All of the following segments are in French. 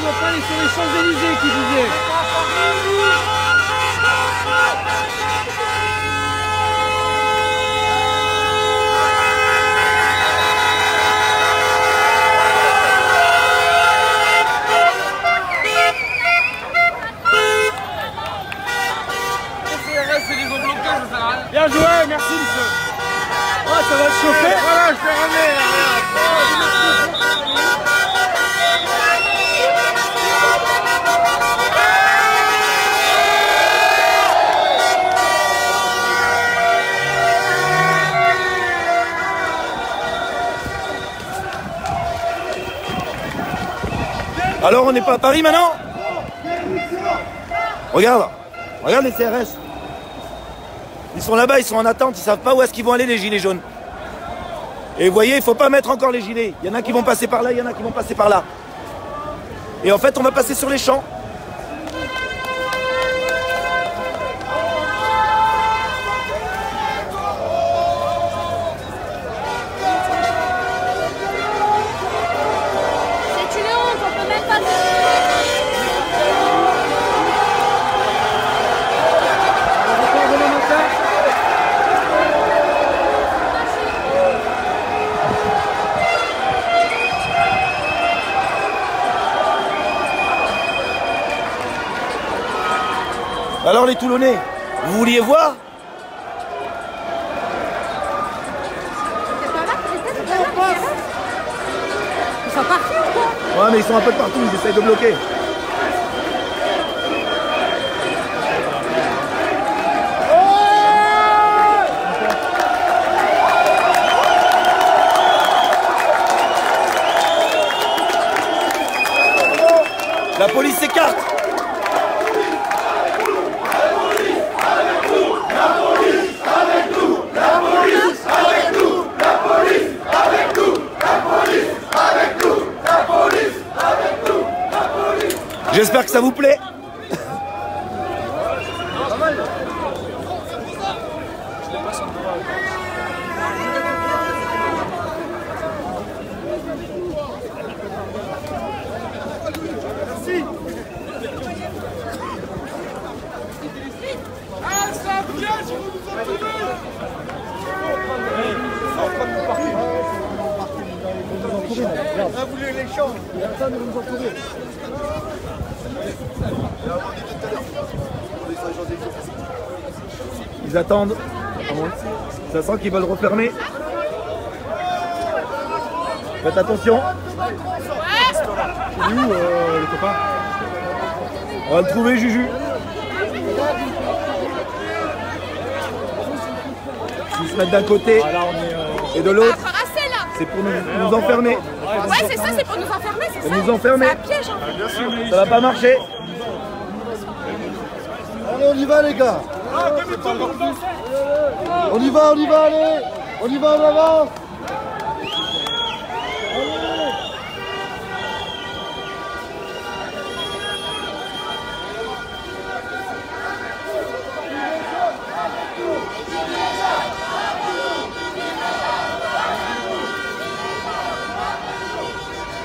on doit pas aller sur les Champs-Élysées, qui disait. Bien joué, merci monsieur. Oh, ça va te chauffer. Voilà, je t'ai ramené là, regarde. Alors on n'est pas à Paris maintenant? Regarde, regarde les CRS. Ils sont là-bas, ils sont en attente, ils savent pas où est-ce qu'ils vont aller les gilets jaunes. Et vous voyez, il faut pas mettre encore les gilets. Il y en a qui vont passer par là, il y en a qui vont passer par là. Et en fait, on va passer sur les champs. C'est une honte, on peut même pas... Alors les Toulonnais, vous vouliez voir? Ils sont partis ou quoi? Ouais, mais ils sont un peu de partout, ils essayent de bloquer. La police s'écarte. J'espère que ça vous plaît. merci. Ah, c'est un piège, ils vont nous entourner. On a voulu les champs. Personne ne nous entourer. Ils attendent. Ça sent qu'ils veulent refermer. Faites attention. C'est où le copain? On va le trouver, Juju. Ils se mettent d'un côté et de l'autre. C'est pour nous enfermer. Ouais, c'est ça, c'est pour nous enfermer, c'est ça. Nous enfermer. C'est un piège, en fait. Ça va pas marcher. Allez, on y va, les gars. On y va, allez. On y va, on avance.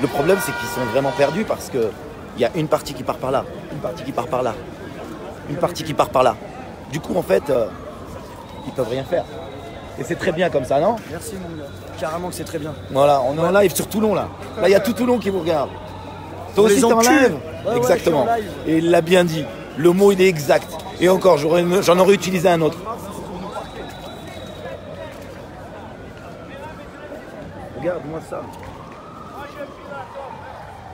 Le problème, c'est qu'ils sont vraiment perdus parce que il y a une partie qui part par là, une partie qui part par là, une partie qui part par là. Du coup, en fait, ils peuvent rien faire. Et c'est très bien comme ça, non? Merci, mon gars. Carrément que c'est très bien. Voilà, on est en live sur Toulon, là. Là, il y a tout Toulon qui vous regarde. Toi aussi, t'es en live? Ouais, Exactement. ouais, je suis en live. Et il l'a bien dit. Le mot, il est exact. Et encore, j'en aurais utilisé un autre. Regarde-moi ça.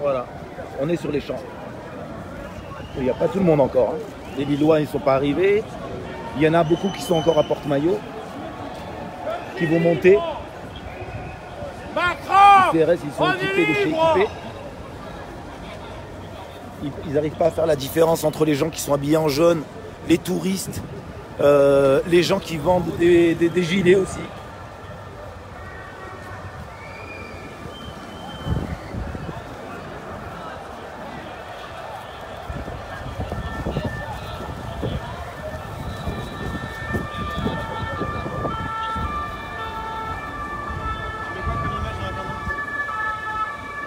Voilà, on est sur les champs. Il n'y a pas tout le monde encore. Hein. Les Lillois, ils ne sont pas arrivés. Il y en a beaucoup qui sont encore à Porte-Maillot, qui vont monter. Les CRS, ils sont équipés de chez équipés. Ils n'arrivent pas à faire la différence entre les gens qui sont habillés en jaune, les touristes, les gens qui vendent des gilets aussi.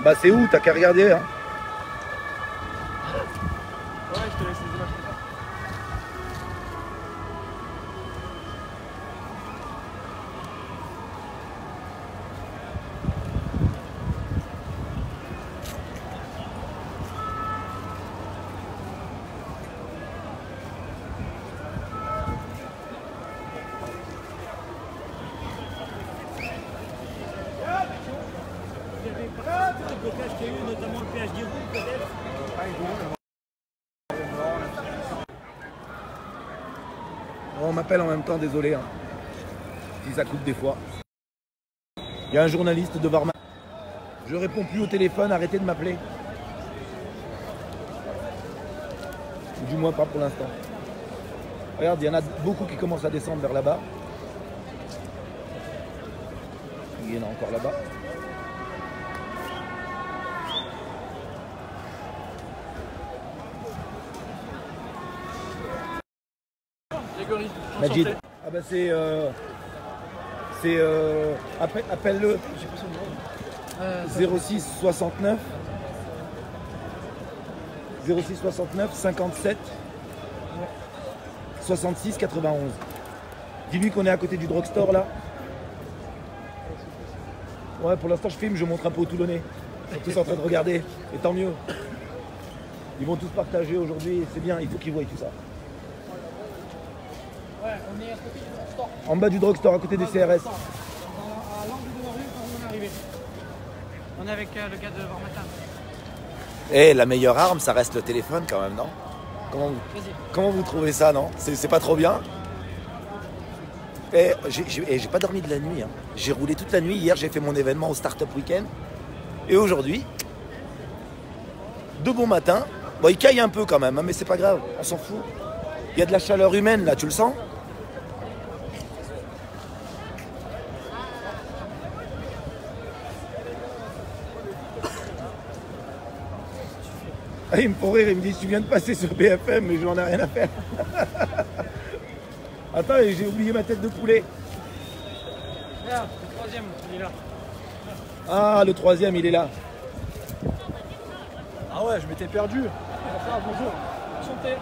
Bah c'est où? T'as qu'à regarder. Hein. m'appelle en même temps, désolé. Hein. Si ça coupe des fois. Il y a un journaliste devant ma... Je réponds plus au téléphone, arrêtez de m'appeler. Ou du moins pas pour l'instant. Regarde, il y en a beaucoup qui commencent à descendre vers là-bas. Il y en a encore là-bas. Grégory, Majid. Ah bah c'est... appelle-le. 06 69 06 69 57 66 91. Dis-lui qu'on est à côté du drugstore là. Ouais, pour l'instant je filme, je montre un peu aux Toulonnais. Ils sont tous en train de regarder, et tant mieux. Ils vont tous partager aujourd'hui, c'est bien, il faut qu'ils voient tout ça. Ouais, on est à côté du drugstore. En bas du drugstore, à côté des CRS. À l'angle de la rue quand on est arrivé. On est avec le gars de Vormatin. Eh, la meilleure arme, ça reste le téléphone quand même, non? Comment vous trouvez ça, non? C'est pas trop bien? J'ai pas dormi de la nuit. Hein. J'ai roulé toute la nuit. Hier, j'ai fait mon événement au Startup Weekend. Et aujourd'hui, de bon matin. Bon, il caille un peu quand même, hein, mais c'est pas grave. On s'en fout. Il y a de la chaleur humaine, là, tu le sens? Ah, il me fait rire, il me dit, tu viens de passer sur BFM, mais j'en ai rien à faire. Attends, j'ai oublié ma tête de poulet. Regarde, le troisième, il est là. Ah, le troisième, il est là. Ah ouais, je m'étais perdu. Ah, bonjour. Enchanté.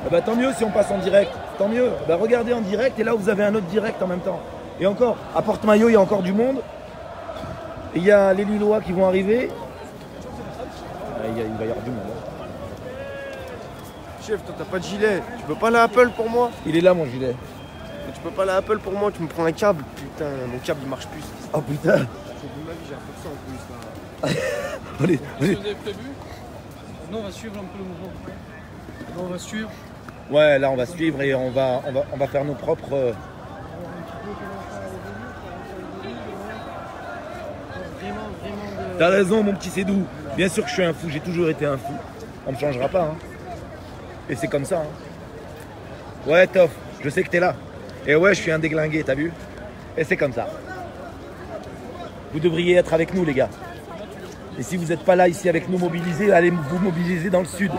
Ah bah, tant mieux si on passe en direct, tant mieux. Bah, regardez en direct et là vous avez un autre direct en même temps. Et encore, à Porte-Maillot, il y a encore du monde. Et il y a les Lillois qui vont arriver. Ah, il va y avoir du monde. Hein. Chef, toi t'as pas de gilet. Tu peux pas la Apple pour moi? Il est là mon gilet. Mais tu peux pas la Apple pour moi, tu me prends un câble. Putain, mon câble il marche plus. Oh putain. J'ai vu ma vie, j'ai un peu de ça en plus là. Allez, Qu'est-ce que allez. vous avez prévu? Nous, on va suivre un peu le mouvement. Nous, on va suivre. Ouais, là on va suivre et on va faire nos propres... Vraiment de... T'as raison mon petit Cédou. Bien sûr que je suis un fou, j'ai toujours été un fou. On me changera pas. Hein. Et c'est comme ça. Hein. Ouais Toff, je sais que t'es là. Et ouais, je suis un déglingué, t'as vu? Et c'est comme ça. Vous devriez être avec nous les gars. Et si vous n'êtes pas là ici avec nous mobilisés, allez vous mobiliser dans le sud.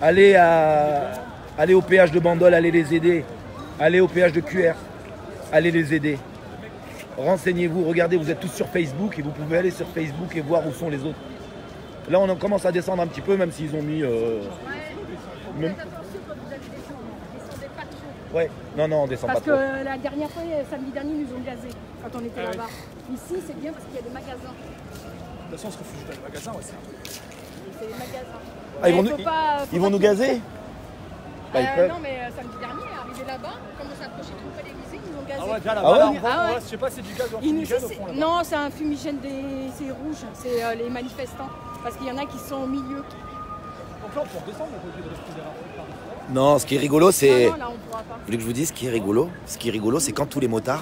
Allez au péage de Bandol, allez les aider. Allez au péage de QR, allez les aider. Renseignez-vous, regardez, vous êtes tous sur Facebook et vous pouvez aller sur Facebook et voir où sont les autres. Là, on en commence à descendre un petit peu, même s'ils ont mis... même... Ouais, non, on descend Parce pas trop. que la dernière fois, samedi dernier, ils nous ont gazé quand on était là-bas. Ici, c'est bien parce qu'il y a des magasins. De toute façon, on se refugie dans les magasins, ouais, C'est des magasins. Ah, ils vont, Mais nous, faut pas- faut ils vont pas nous qu'ils- gazer? Bah, ils peuvent. Non, mais samedi dernier, arrivé là-bas, quand on s'approchait du Palais-Élysée, ils nous ont gazé. Ah ouais, déjà Ah ouais là-bas, Ah ouais. je sais pas, c'est du gaz ou un Ils nous fumigène disent, au fond là-bas. non, c'est un fumigène c'est rouge, c'est les manifestants. Parce qu'il y en a qui sont au milieu. Donc là, on peut redescendre, on est obligé de rester derrière. Non, ce qui est rigolo, c'est... Non, là, on pourra pas. Vous voulez que je vous dise ce qui est rigolo? Ce qui est rigolo, c'est quand tous les motards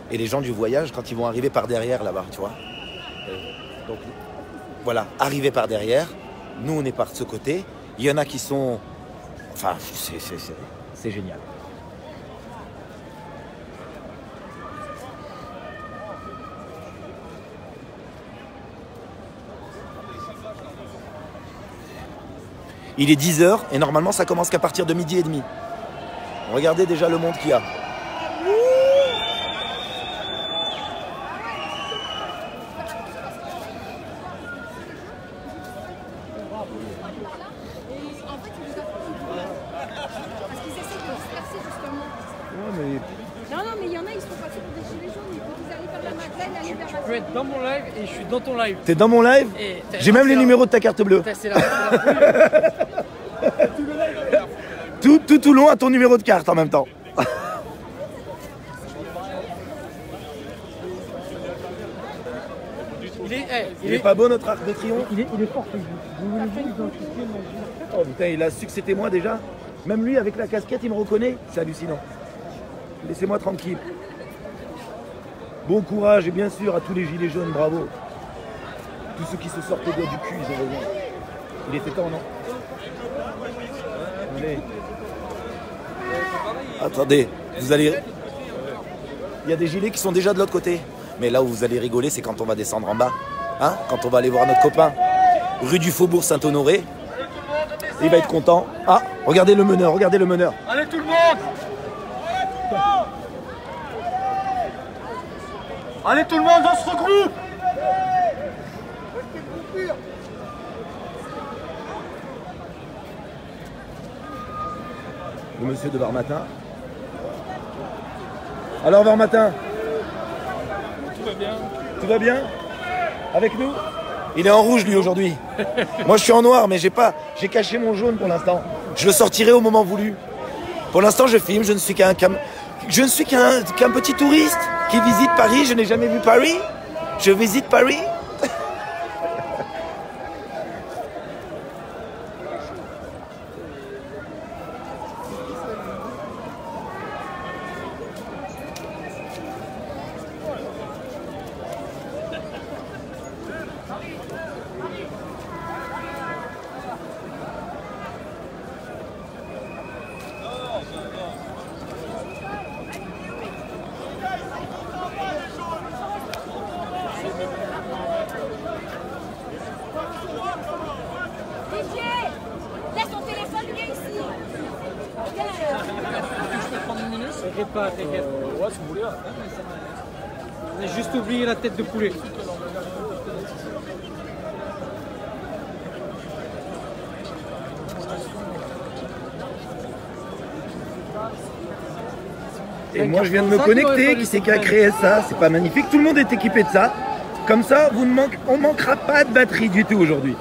et les gens du voyage, quand ils vont arriver par derrière là-bas, tu vois. Donc voilà, arriver par derrière, nous on est par ce côté, il y en a qui sont... Enfin, c'est génial. Il est 10h et normalement ça commence qu'à partir de 12h30. Regardez déjà le monde qu'il y a. Parce qu'ils essaient de se percer justement. Ouais, mais... Non, mais il y en a, ils sont passés pour des gilets jaunes. Ils allaient vers la Madeleine, aller vers Tu peux être dans mon live et je suis dans ton live. T'es dans mon live? Et J'ai même les numéros de ta carte bleue. C'est là. Tout Toulon a ton numéro de carte en même temps. Il est pas beau notre arc de triomphe? Il est fort, Facebook. Vous voulez vous identifier, moi, Oh putain, il a su que c'était moi déjà? Même lui, avec la casquette, il me reconnaît. C'est hallucinant. Laissez-moi tranquille. Bon courage et bien sûr à tous les gilets jaunes, bravo. Tous ceux qui se sortent les doigts du cul, ils ont raison. Il était temps, non? Allez. Attendez, vous allez... Il y a des gilets qui sont déjà de l'autre côté. Mais là où vous allez rigoler, c'est quand on va descendre en bas. Hein? Quand on va aller voir notre copain, rue du Faubourg Saint-Honoré. Il va être content. Ah, regardez le meneur, regardez le meneur. Allez tout le monde! Allez tout le monde, on se regroupe! Le monsieur de Varmatin. Alors Varmatin? Tout va bien. Tout va bien? Avec nous? Il est en rouge lui aujourd'hui. Moi je suis en noir mais j'ai caché mon jaune pour l'instant. Je le sortirai au moment voulu. Pour l'instant je filme, je ne suis qu'un petit touriste qui visite Paris. Je n'ai jamais vu Paris. Je visite Paris. T'inquiète pas, t'inquiète. Ouais, si vous voulez. On a juste oublié la tête de poulet. Et moi je viens de me connecter, qui c'est qui a créé ça? C'est pas magnifique, tout le monde est équipé de ça. Comme ça, on manquera pas de batterie du tout aujourd'hui.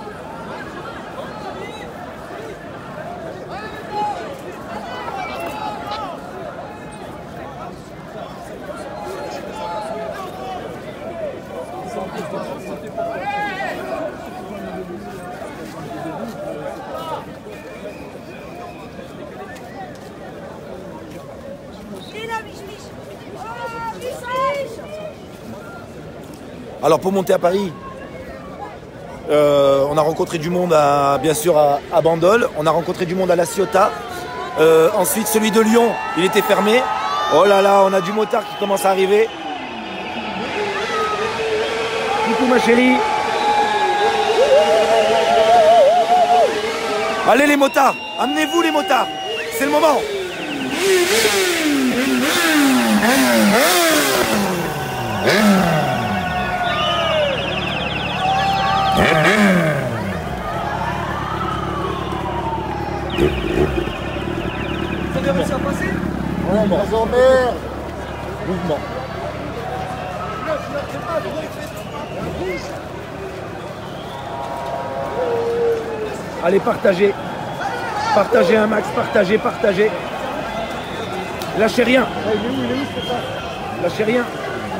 Alors pour monter à Paris, on a rencontré du monde bien sûr à Bandol, on a rencontré du monde à La Ciotat. Ensuite celui de Lyon, il était fermé. Oh là là, on a du motard qui commence à arriver. Coucou ma chérie. Allez les motards, amenez-vous les motards, c'est le moment. Ça vient réussi à passer? Mouvement. Allez, partagez. Partagez un max, partagez. Lâchez rien. Lâchez rien.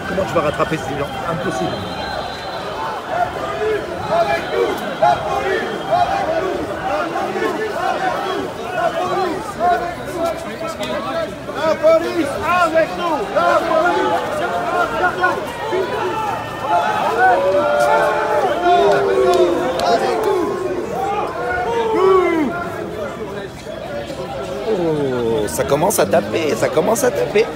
Comment tu vas rattraper ces gens? Impossible. Avec nous, la police, avec nous, la police, avec nous, la Oh, ça commence à taper, ça commence à taper.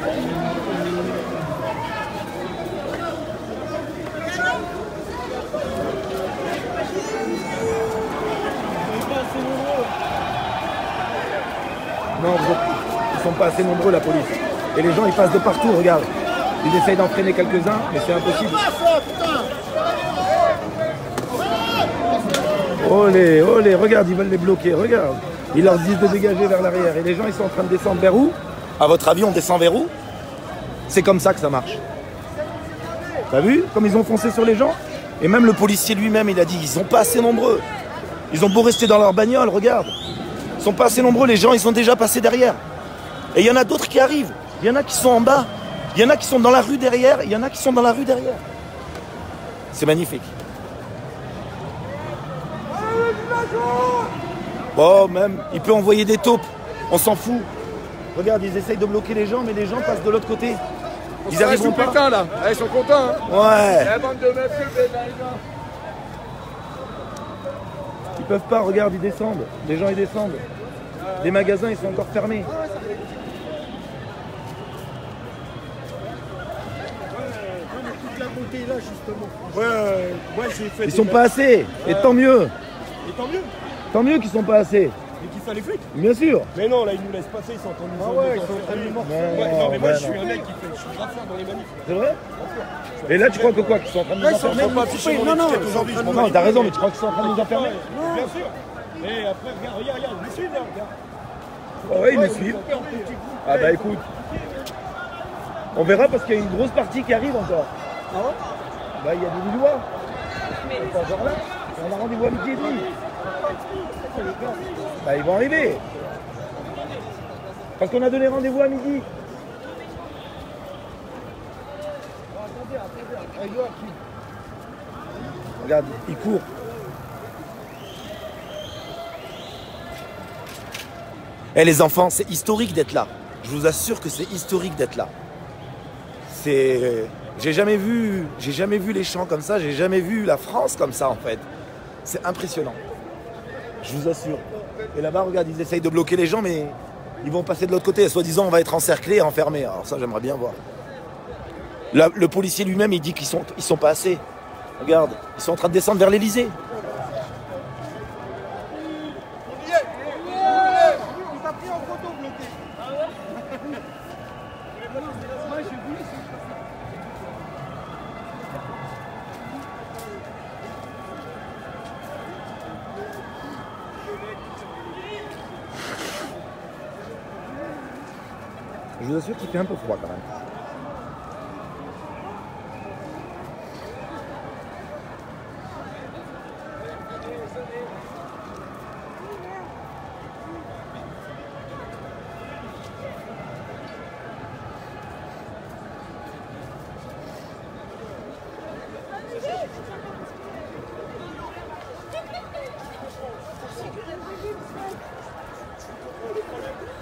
Non, ils sont pas assez nombreux la police. Et les gens ils passent de partout, regarde. Ils essayent d'en freiner quelques-uns, mais c'est impossible. Olé, olé, regarde, ils veulent les bloquer, regarde. Ils leur disent de dégager vers l'arrière. Et les gens ils sont en train de descendre vers où? À votre avis, on descend vers où? C'est comme ça que ça marche. T'as vu comme ils ont foncé sur les gens? Et même le policier lui-même, il a dit, ils sont pas assez nombreux. Ils ont beau rester dans leur bagnole, regarde. Ils sont pas assez nombreux, les gens, ils sont déjà passés derrière. Et il y en a d'autres qui arrivent. Il y en a qui sont en bas. Il y en a qui sont dans la rue derrière. Il y en a qui sont dans la rue derrière. C'est magnifique. Bon, même, il peut envoyer des taupes. On s'en fout. Regarde, ils essayent de bloquer les gens, mais les gens passent de l'autre côté. Ils arriveront pas. Putain là, ils sont contents. Hein. Ouais. La bande de mafieux, Ils peuvent pas, regarde, ils descendent. Les gens, ils descendent. Les magasins, ils sont encore fermés. toute la beauté là justement. Ouais, j'ai fait. Ils sont pas assez. Et tant mieux. Et tant mieux. Tant mieux qu'ils sont pas assez. Et qu'ils fassent les flics. Bien sûr. Mais non, là ils nous laissent passer, ils sont en train de nous. Ah ouais, ils sont en train de nous morceler. Non, mais moi je suis un mec qui fait. Je suis graffeur dans les manifs. C'est vrai? Et là, tu crois que quoi? Qu'ils sont en train de nous enfermer? Non, t'as raison, mais tu crois qu'ils sont en train de nous enfermer? Bien sûr. Et après, regarde, ils me suivent là, regarde. Ah ouais, ils me suivent. Ah bah écoute. On verra parce qu'il y a une grosse partie qui arrive encore. Ah ouais? Bah il y a des Lillois. Ils sont encore là. On a rendez-vous à midi et demi. Bah ils vont arriver. Parce qu'on a donné rendez-vous à midi. Regarde, il court. Eh les enfants, c'est historique d'être là. Je vous assure que c'est historique d'être là. J'ai jamais vu les champs comme ça, j'ai jamais vu la France comme ça en fait. C'est impressionnant. Je vous assure. Et là-bas, regarde, ils essayent de bloquer les gens, mais ils vont passer de l'autre côté. Soi-disant, on va être encerclés et enfermés. Alors ça, j'aimerais bien voir. Là, le policier lui-même, il dit qu'ils sont pas assez. Regarde, ils sont en train de descendre vers l'Elysée. Je vous assure qu'il fait un peu froid quand même.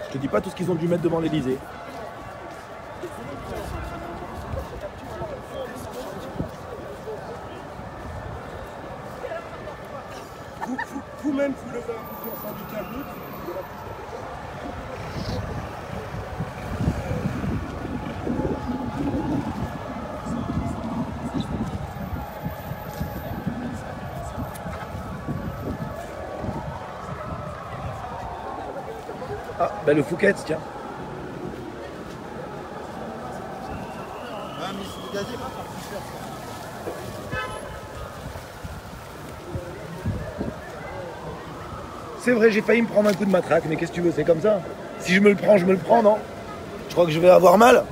Je te dis pas tout ce qu'ils ont dû mettre devant l'Elysée. Vous-même, vous levez un mouvement syndical libre. Ah, bah le Fouquet, tiens. Ah, mais c'est gazé, pas par C'est vrai, j'ai failli me prendre un coup de matraque, mais qu'est-ce que tu veux, c'est comme ça. Si je me le prends, non? Je crois que je vais avoir mal?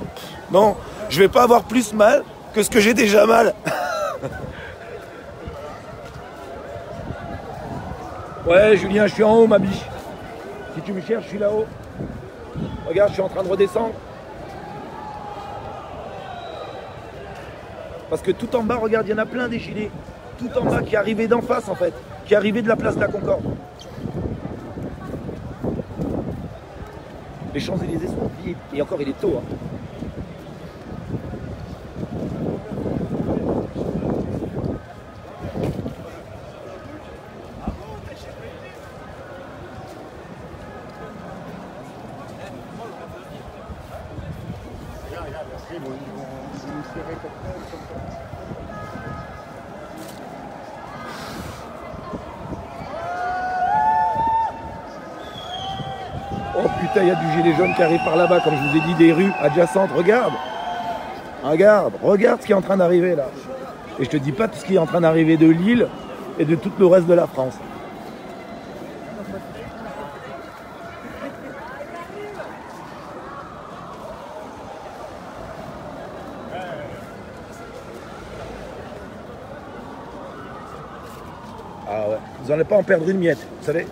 Non, je vais pas avoir plus mal que ce que j'ai déjà mal. Ouais, Julien, je suis en haut, ma biche. Si tu me cherches, je suis là-haut. Regarde, je suis en train de redescendre. Parce que tout en bas, regarde, il y en a plein des gilets. Tout en bas qui arrivaient d'en face, en fait. Qui arrivaient de la place de la Concorde. Les Champs-Élysées sont vides. Et encore, il est tôt. Hein. Oh putain, il y a du gilet jaune qui arrive par là-bas, comme je vous ai dit, des rues adjacentes. Regarde, regarde ce qui est en train d'arriver là. Et je te dis pas tout ce qui est en train d'arriver de Lille et de tout le reste de la France. Ah ouais, vous n'allez pas en perdre une miette, vous savez.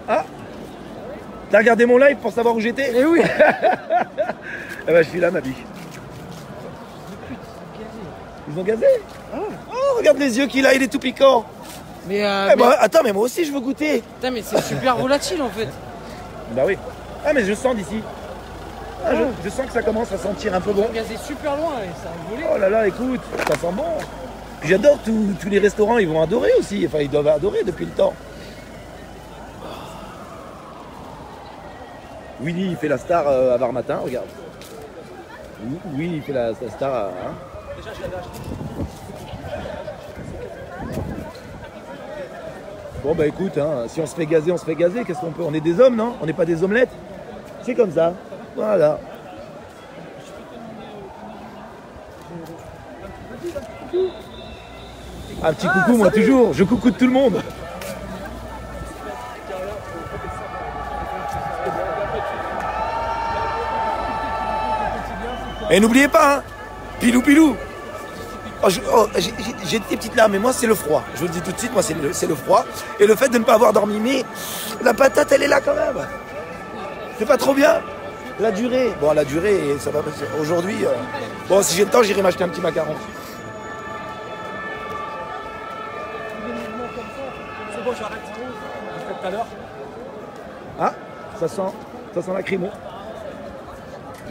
Ah, t'as regardé mon live pour savoir où j'étais? Eh oui. Eh ben je suis là, ma biche. Ils ont gazé? Oh, regarde les yeux qu'il a, il est tout piquant. Mais, Eh ben, attends, mais moi aussi je veux goûter. putain, mais c'est super volatile en fait. Bah oui. Ah mais je sens d'ici. Ah, je sens que ça commence à sentir un peu bon. Gazé super loin et ça a volé. Oh là là, écoute, ça sent bon. Puis j'adore tous les restaurants, ils vont adorer aussi. Enfin, ils doivent adorer depuis le temps. Willy, il fait la star à Varmatin, regarde. Oui, il fait la star à... Hein. Déjà, je l'avais acheté. Bon bah écoute, hein, si on se fait gazer, on se fait gazer. Qu'est-ce qu'on peut? On est des hommes, non? On n'est pas des omelettes? C'est comme ça. Voilà. Un petit coucou, moi toujours. Je coucou de tout le monde. Et n'oubliez pas, hein, pilou pilou. Oh, j'ai des petites larmes, mais moi c'est le froid. Je vous le dis tout de suite, moi c'est le froid. Et le fait de ne pas avoir dormi. Mais la patate, elle est là quand même. C'est pas trop bien. La durée. Bon, la durée, ça va passer. Aujourd'hui, bon, si j'ai le temps, j'irai m'acheter un petit macaron. C'est bon, j'arrête. Je fais tout à l'heure. Ah, ça sent la crimo.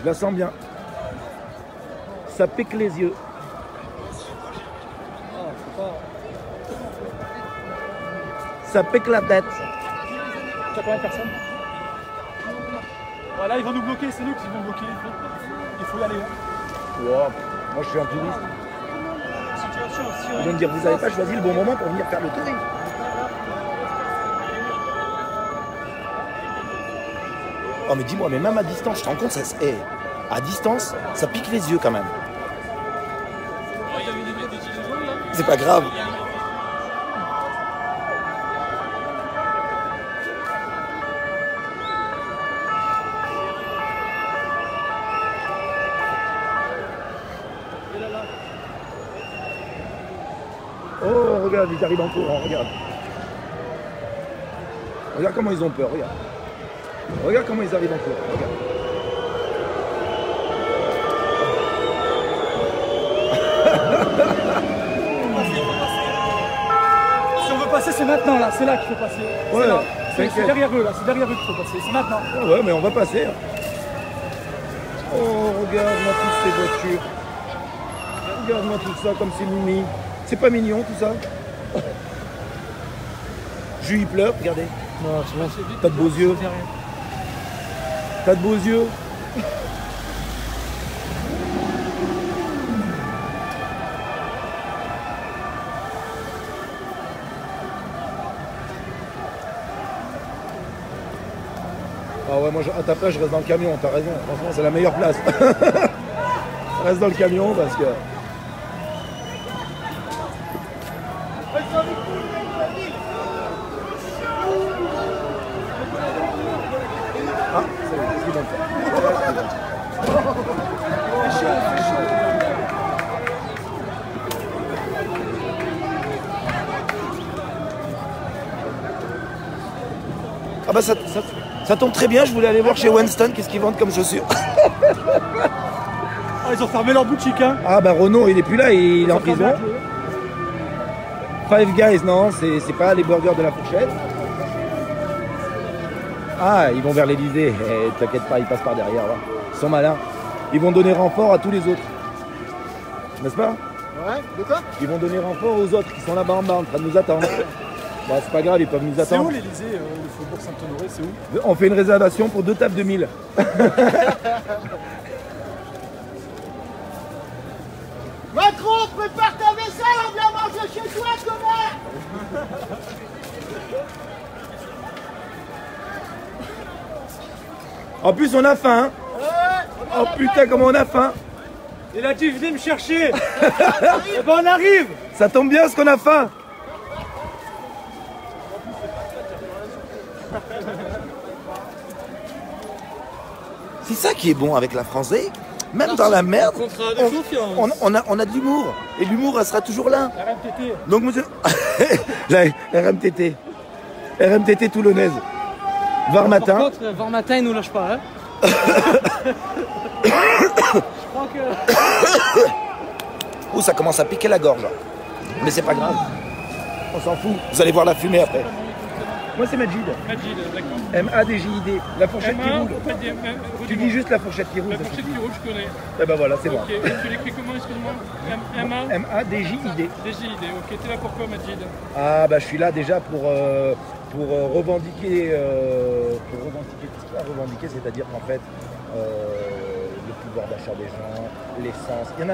Je la sens bien. Ça pique les yeux. Ça pique la tête. Tu as combien de personnes? Voilà, ils vont nous bloquer, c'est nous qui vont bloquer. Il faut y aller. Hein. Wow. Moi je suis un touriste. Ils vont me dire, vous n'avez pas choisi le bon moment pour venir faire le tourisme. Oh mais dis-moi, mais même à distance, je te rends compte, à distance, ça pique les yeux quand même. C'est pas grave. Oh, regarde, ils arrivent en courant, regarde. Regarde comment ils ont peur, regarde. Regarde comment ils arrivent en courant, regarde. Si on veut passer, c'est maintenant, là. C'est là qu'il faut passer. Ouais, c'est derrière eux, là. C'est derrière eux qu'il faut passer. C'est maintenant. Ouais, mais on va passer. Hein. Oh, regarde-moi toutes ces voitures. Regarde-moi tout ça, comme c'est mimi. C'est pas mignon, tout ça? Jules, il pleure, regardez. Non, c'est bon. T'as de beaux yeux. T'as de beaux yeux. Ah ouais, moi à ta place je reste dans le camion, t'as raison, franchement c'est la meilleure place. Reste dans le camion parce que... Ah, c'est bon, qu'est-ce qu'ils vont Ah bah ça tombe très bien, je voulais aller voir chez Winston qu'est-ce qu'ils vendent comme chaussures. Ah, ils ont fermé leur boutique, hein. Ah bah Renaud il est plus là, il est en prison. Five Guys, non, c'est pas les burgers de la fourchette. Ah, ils vont vers l'Elysée. Eh, t'inquiète pas, ils passent par derrière là. Ils sont malins. Ils vont donner renfort à tous les autres. N'est-ce pas? Ouais, de quoi? Ils vont donner renfort aux autres qui sont là-bas en bas en train de nous attendre. Bah c'est pas grave, ils peuvent nous attendre. C'est où l'Elysée, le Faubourg Saint-Honoré, c'est où? On fait une réservation pour 2 tables de 1000. Macron, prépare ta vaisselle, on vient manger chez toi, connard! En plus on a faim. Hein. Oh putain comment on a faim. Il a dit venez me chercher. Eh ben on arrive. Ça tombe bien parce qu'on a faim. C'est ça qui est bon avec la française. Même dans la merde, on a de l'humour. Et l'humour, elle sera toujours là. RMTT. Donc, monsieur... La RMTT. RMTT toulonnaise. Varmatin. Par contre, Varmatin, ils nous lâchent pas. Hein. Je crois que... Ouh, ça commence à piquer la gorge. Mais c'est pas grave. On s'en fout. Vous allez voir la fumée après. Moi c'est Majid. Majid, d'accord. M-A-D-J-I-D. La fourchette qui roule. Tu dis juste la fourchette qui roule. La fourchette qui roule, je connais. Eh ben voilà, c'est bon. Ok, et tu l'écris comment, excuse-moi? M-A-D-J-I-D. D-J-I-D, ok. T'es là pourquoi, Majid? Ah bah je suis là déjà pour revendiquer, tout ce qu'il y a à revendiquer, c'est-à-dire qu'en fait, le pouvoir d'achat des gens, l'essence, il y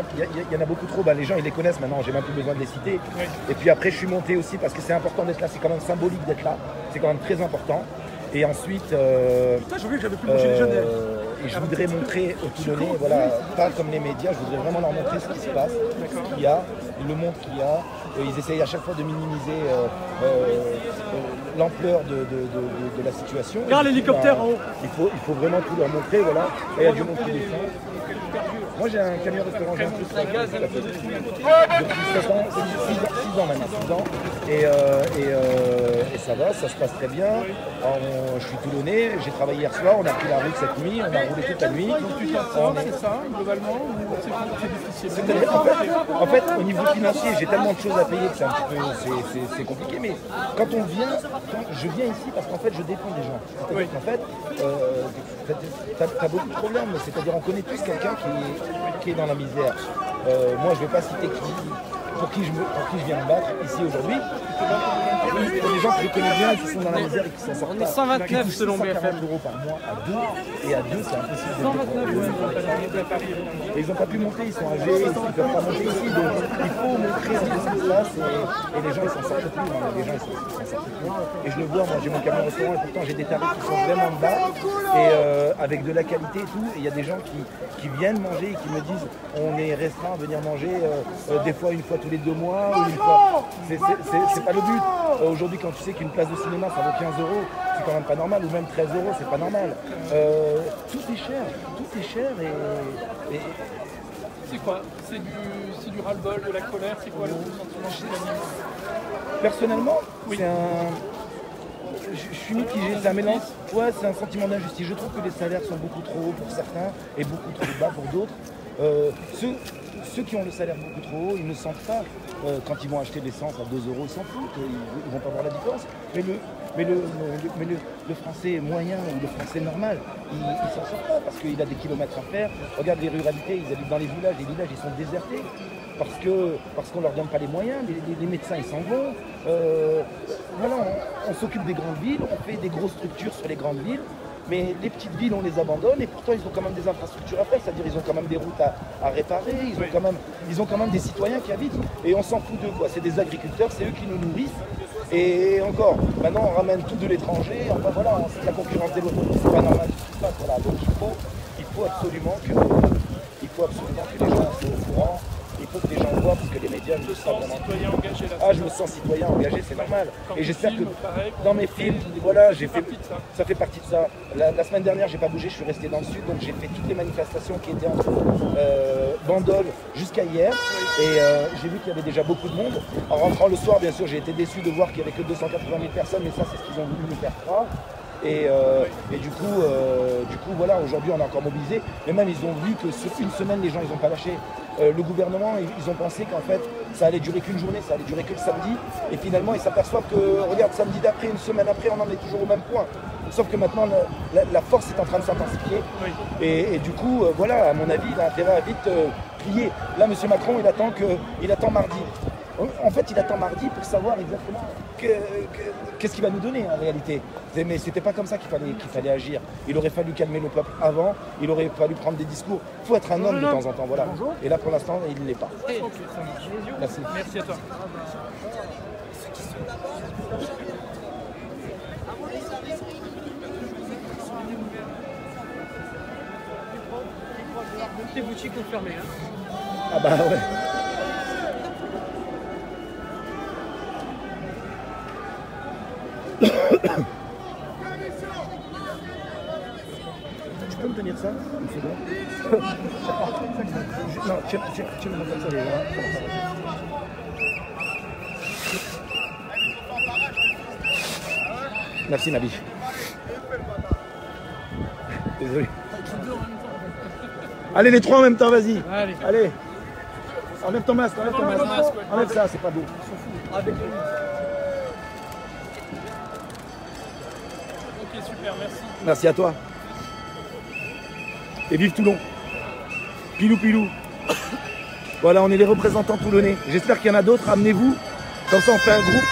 en a beaucoup trop, bah, les gens ils les connaissent maintenant, j'ai même plus besoin de les citer. Oui. Et puis après je suis monté aussi parce que c'est important d'être là, c'est quand même symbolique d'être là, c'est quand même très important. Et ensuite, Putain, j'ai oublié que j'avais plus mangé les jeunes. et je voudrais montrer aux Toulonnais, voilà, pas comme les médias, je voudrais vraiment leur montrer ce qui se passe, ce qu'il y a, le monde qu'il y a. Ils essayent à chaque fois de minimiser l'ampleur de la situation. Regarde l'hélicoptère en haut. Il faut vraiment tout leur montrer, voilà. Et il y a du monde qui descend. Moi j'ai un camion restaurant, j'ai un plus depuis 7 ans, 6 ans maintenant, 6 ans. Et ça va, ça se passe très bien. Alors, je suis toulonnais, j'ai travaillé hier soir, on a pris la route cette nuit, on a roulé toute la nuit. Donc tu t'en sors, c'est ça, globalement, ou c'est difficile? En fait, au niveau financier, j'ai tellement de choses à payer que c'est un petit peu c'est compliqué. Mais quand je viens ici, parce qu'en fait, je défends des gens. C'est-à-dire qu'en fait, t'as beaucoup de problèmes. C'est-à-dire, on connaît tous quelqu'un qui est dans la misère. Moi, je ne vais pas citer pour qui je viens me battre ici aujourd'hui. Il y a des gens que je connais bien qui sont dans la misère et qui s'en sortent pas. On est 129 selon BFM. € par mois à deux, et à deux c'est impossible. 129 et ils n'ont pas pu monter, ils sont âgés, ils ne peuvent pas monter ici. Donc il faut montrer ce qui se passe et les gens ils s'en sortent plus. Les gens ils s'en sortent plus. Et je le vois, moi j'ai mon camion restaurant et pourtant j'ai des tarifs qui sont vraiment bas et avec de la qualité et tout. Et il y a des gens qui viennent manger et qui me disent on est restreint à venir manger des fois une fois tous les 2 mois ou une fois. C'est pas le but. Aujourd'hui, quand tu sais qu'une place de cinéma ça vaut 15 €, c'est quand même pas normal, ou même 13 €, c'est pas normal. Tout est cher et C'est quoi? C'est du ras-le-bol, de la colère? C'est quoi le sentiment qui t'anime? Personnellement, c'est un... Je suis mitigé, c'est un mélange. Ouais, c'est un sentiment d'injustice. Je trouve que les salaires sont beaucoup trop hauts pour certains et beaucoup trop bas pour d'autres. Ceux qui ont le salaire beaucoup trop haut, ils ne sentent pas quand ils vont acheter de l'essence à 2 €, ils s'en foutent, ils vont pas voir la différence. Mais le français moyen ou le français normal, il s'en sort pas parce qu'il a des kilomètres à faire. Regarde les ruralités, ils habitent dans les villages ils sont désertés parce qu'on leur donne pas les moyens, les médecins ils s'en vont. Voilà, on s'occupe des grandes villes, on fait des grosses structures sur les grandes villes. Mais les petites villes, on les abandonne et pourtant ils ont quand même des infrastructures à faire, c'est-à-dire ils ont quand même des routes à réparer, ils ont quand même des citoyens qui habitent et on s'en fout d'eux quoi. C'est des agriculteurs, c'est eux qui nous nourrissent. Et encore, maintenant on ramène tout de l'étranger, enfin voilà, c'est la concurrence des lots, c'est pas normal tout ce qui se passe. Voilà. Donc il faut absolument que les gens soient au courant. Il faut que les gens voient parce que les médias ne le savent vraiment. Je me sens citoyen engagé, c'est normal. Et j'espère que dans mes films, voilà, ça fait partie de ça. La semaine dernière, j'ai pas bougé, je suis resté dans le sud, donc j'ai fait toutes les manifestations qui étaient entre Bandol jusqu'à hier. Et j'ai vu qu'il y avait déjà beaucoup de monde. En rentrant le soir, bien sûr, j'ai été déçu de voir qu'il n'y avait que 280 000 personnes, mais ça, c'est ce qu'ils ont voulu nous faire croire. Et du coup, voilà, aujourd'hui on est encore mobilisé. Mais même ils ont vu que sur une semaine, les gens ils n'ont pas lâché. Le gouvernement, ils ont pensé qu'en fait ça allait durer qu'une journée, ça allait durer que le samedi. Et finalement ils s'aperçoivent que, regarde, samedi d'après, une semaine après, on en est toujours au même point. Sauf que maintenant la force est en train de s'intensifier. Et du coup, voilà, à mon avis, il a intérêt à vite plier. Là, M. Macron, il attend mardi. En fait, il attend mardi pour savoir exactement qu'est-ce qu'il va nous donner en réalité. Mais c'était pas comme ça qu'il fallait agir. Il aurait fallu calmer le peuple avant, il aurait fallu prendre des discours. Il faut être un homme de temps en temps, voilà. Et là, pour l'instant, il ne l'est pas. Ok, ça marche. Merci. Merci à toi. Toutes les boutiques ont fermé. Ah bah ouais. Tu peux me tenir ça une seconde? Non, tu me montres ça déjà. Merci ma biche. Désolé. Allez les trois en même temps, vas-y. Allez. Enlève ton masque, enlève ça, c'est pas beau. c'est super, merci. Merci à toi. Et vive Toulon. Pilou pilou. Voilà, on est les représentants toulonnais. J'espère qu'il y en a d'autres, amenez-vous. Comme ça on fait un groupe.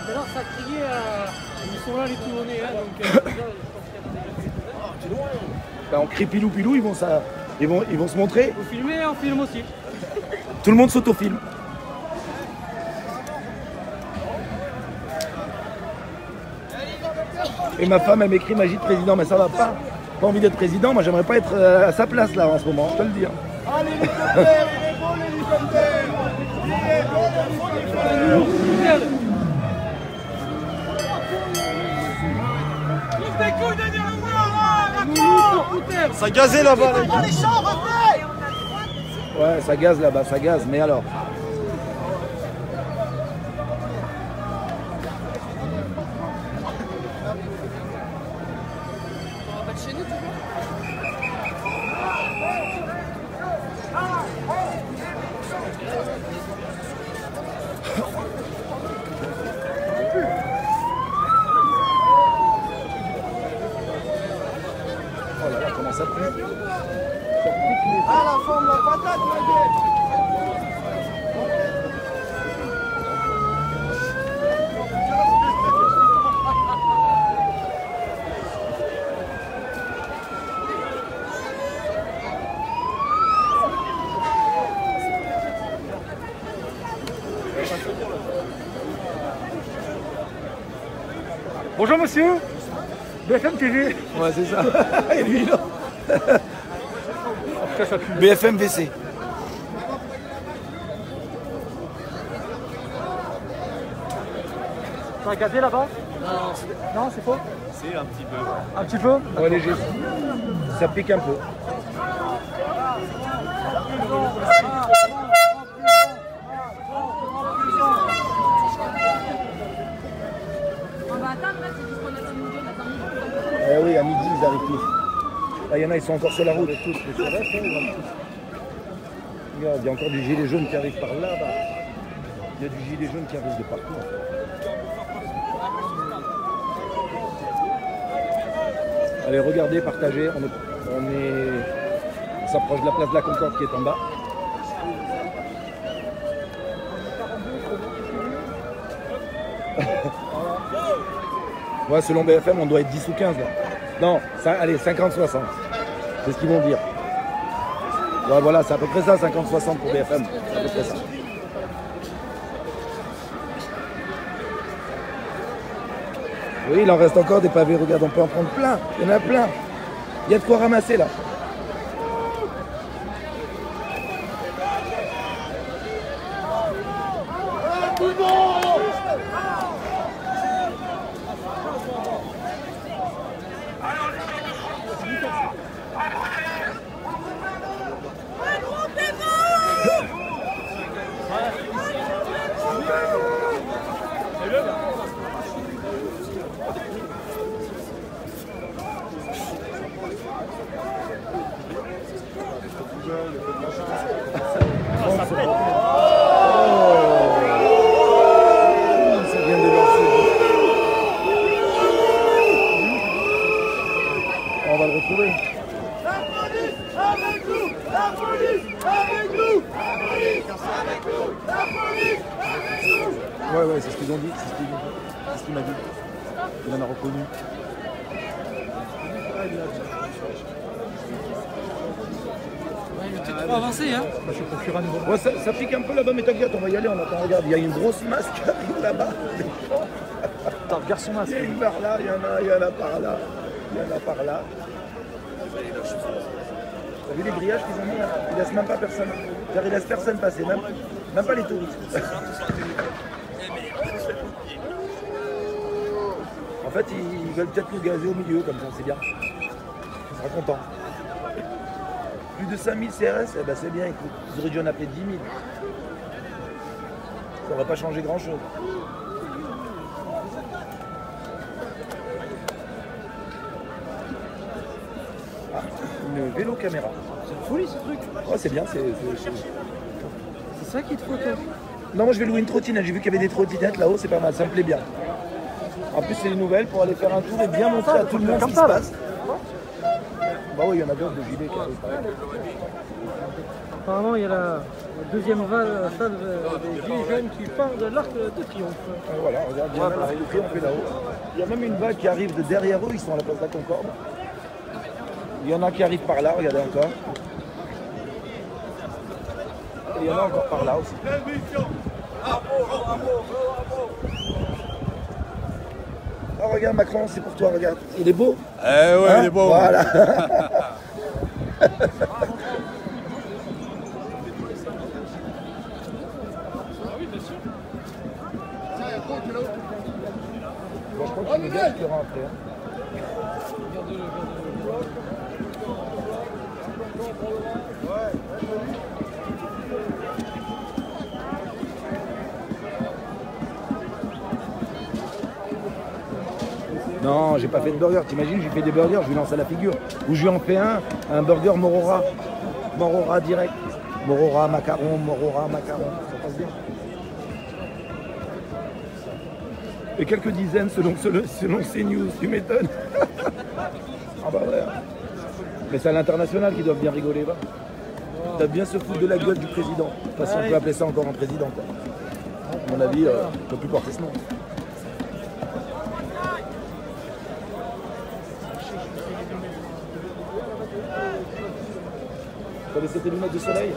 Alors ça criait, ils sont là les Toulonnais, hein, donc déjà, je pense qu'il y en a déjà. Ben, on crie pilou pilou, ils vont se montrer. Vous filmez, on filme aussi. Tout le monde s'autofilme. Et ma femme, elle m'écrit Magie de président, mais ça va pas. Pas envie d'être président, moi j'aimerais pas être à sa place là en ce moment, je te le dis. Ah, l'hélicoptère, il est beau l'hélicoptère. Il est beau l'hélicoptère. Pousse des couilles derrière le mur là, Macron. Ça gazait là-bas les gars. Ouais, ça gaze là-bas, ça gaze, mais alors. Oh là là, comment ça pue. Ah, la forme de la patate, ma gueule. Bonjour monsieur, BFM TV. Ouais, c'est ça. Et lui, là. BFM VC. T'as regardé là-bas? Non, c'est faux? C'est un petit peu. Un petit peu? Ouais, léger. Ça pique un peu. On va attendre là, c'est juste qu'on attend une vidéo, on attend une vidéo. Eh oui, à midi, ils arrivent tous. Là, il y en a, ils sont encore sur la route. Tous, mais ça reste, hein, regarde, il y a encore du gilet jaune qui arrive par là. Bah. Il y a du gilet jaune qui arrive de partout. En fait. Allez, regardez, partagez. On s'approche de la place de la Concorde qui est en bas. Ouais, selon BFM, on doit être 10 ou 15 là. Non, ça, allez, 50-60. C'est ce qu'ils vont dire. Ouais, voilà, c'est à peu près ça, 50-60 pour BFM. C'est à peu près ça. Oui, il en reste encore des pavés. Regarde, on peut en prendre plein. Il y en a plein. Il y a de quoi ramasser là. On va le retrouver. La police avec nous. La police avec nous. La police avec nous. La police avec nous. Ouais, ouais, c'est ce qu'ils ont dit. C'est ce qu'il m'a dit. Il en a reconnu. Ouais, il était trop avancé, hein. Ouais, ça pique un peu là-bas, mais t'inquiète, on va y aller. On attend, regarde, il y a une grosse masse qui arrive là-bas. Attends, regarde son masque. Il y a une par là, il y en a par là. Il y en a par là. T'as vu les grillages qu'ils ont mis là? Ils laissent même pas personne. C'est-à-dire, ils laissent personne passer, même pas les touristes. En fait, ils veulent peut-être nous gazer au milieu, comme ça, c'est bien. On sera content. Plus de 5000 CRS, eh ben c'est bien, écoute. Ils auraient dû en appeler 10 000. Ça n'aurait pas changé grand-chose. Ah, une vélo caméra. C'est une folie ce truc. Oh, c'est bien, c'est... C'est ça qui te faut, toi. Non, moi je vais louer une trottinette. J'ai vu qu'il y avait des trottinettes là-haut, c'est pas mal, ça me plaît bien. En plus, c'est les nouvelles pour aller faire un tour et bien montrer à tout le monde ce qui se passe. Bah oui, il y en a d'autres de gilets qui arrivent. Apparemment, il y a la deuxième vague des gilets jaunes qui part de l'Arc de Triomphe. Voilà, regarde, il y a l'Arc de Triomphe est là-haut. Il y a même une vague qui arrive de derrière eux, ils sont à la place de la Concorde. Il y en a qui arrivent par là, regardez encore. Et il y en a encore par là aussi. Ah, regarde Macron, c'est pour toi, regarde. Il est beau. Eh ouais, Hein? il est beau. Voilà. Bon, je crois qu'il est bien qui rentre. Non, j'ai pas fait de burger. T'imagines, j'ai fait des burgers, je lui lance à la figure. Ou je lui en fais un burger Morora. Morora direct. Morora, macaron, ça passe bien. Et quelques dizaines selon CNews, tu m'étonnes. Ah bah ouais. Mais c'est à l'international qu'ils doivent bien rigoler, va. Ils doivent bien se foutre de la gueule du président. Enfin, si on peut appeler ça encore un président, quoi. À mon avis, on ne peut plus porter ce nom. Vous connaissez tes lunettes de soleil?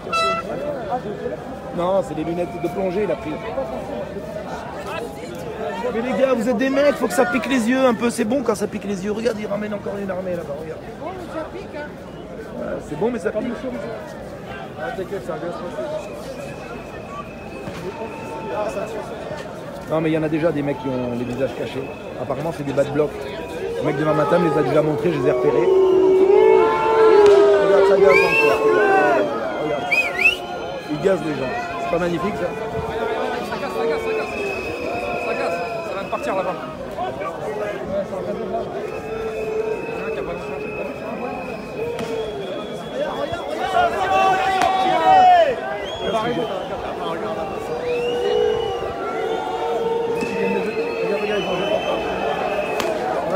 Non, c'est des lunettes de plongée, il a pris. Mais les gars, vous êtes des mecs, faut que ça pique les yeux un peu. C'est bon quand ça pique les yeux. Regarde, il ramène encore une armée là-bas, regarde. Ouais, c'est bon, mais ça pique. Ah, t'inquiète, ça va bien se passer. Non, mais il y en a déjà des mecs qui ont les visages cachés. Apparemment, c'est des bad blocs. Les mecs demain matin me les a déjà montrés, je les ai repérés. Regarde, ça gaze encore. Regarde. Ils gazent les gens. C'est pas magnifique ça? Ça va partir là-bas.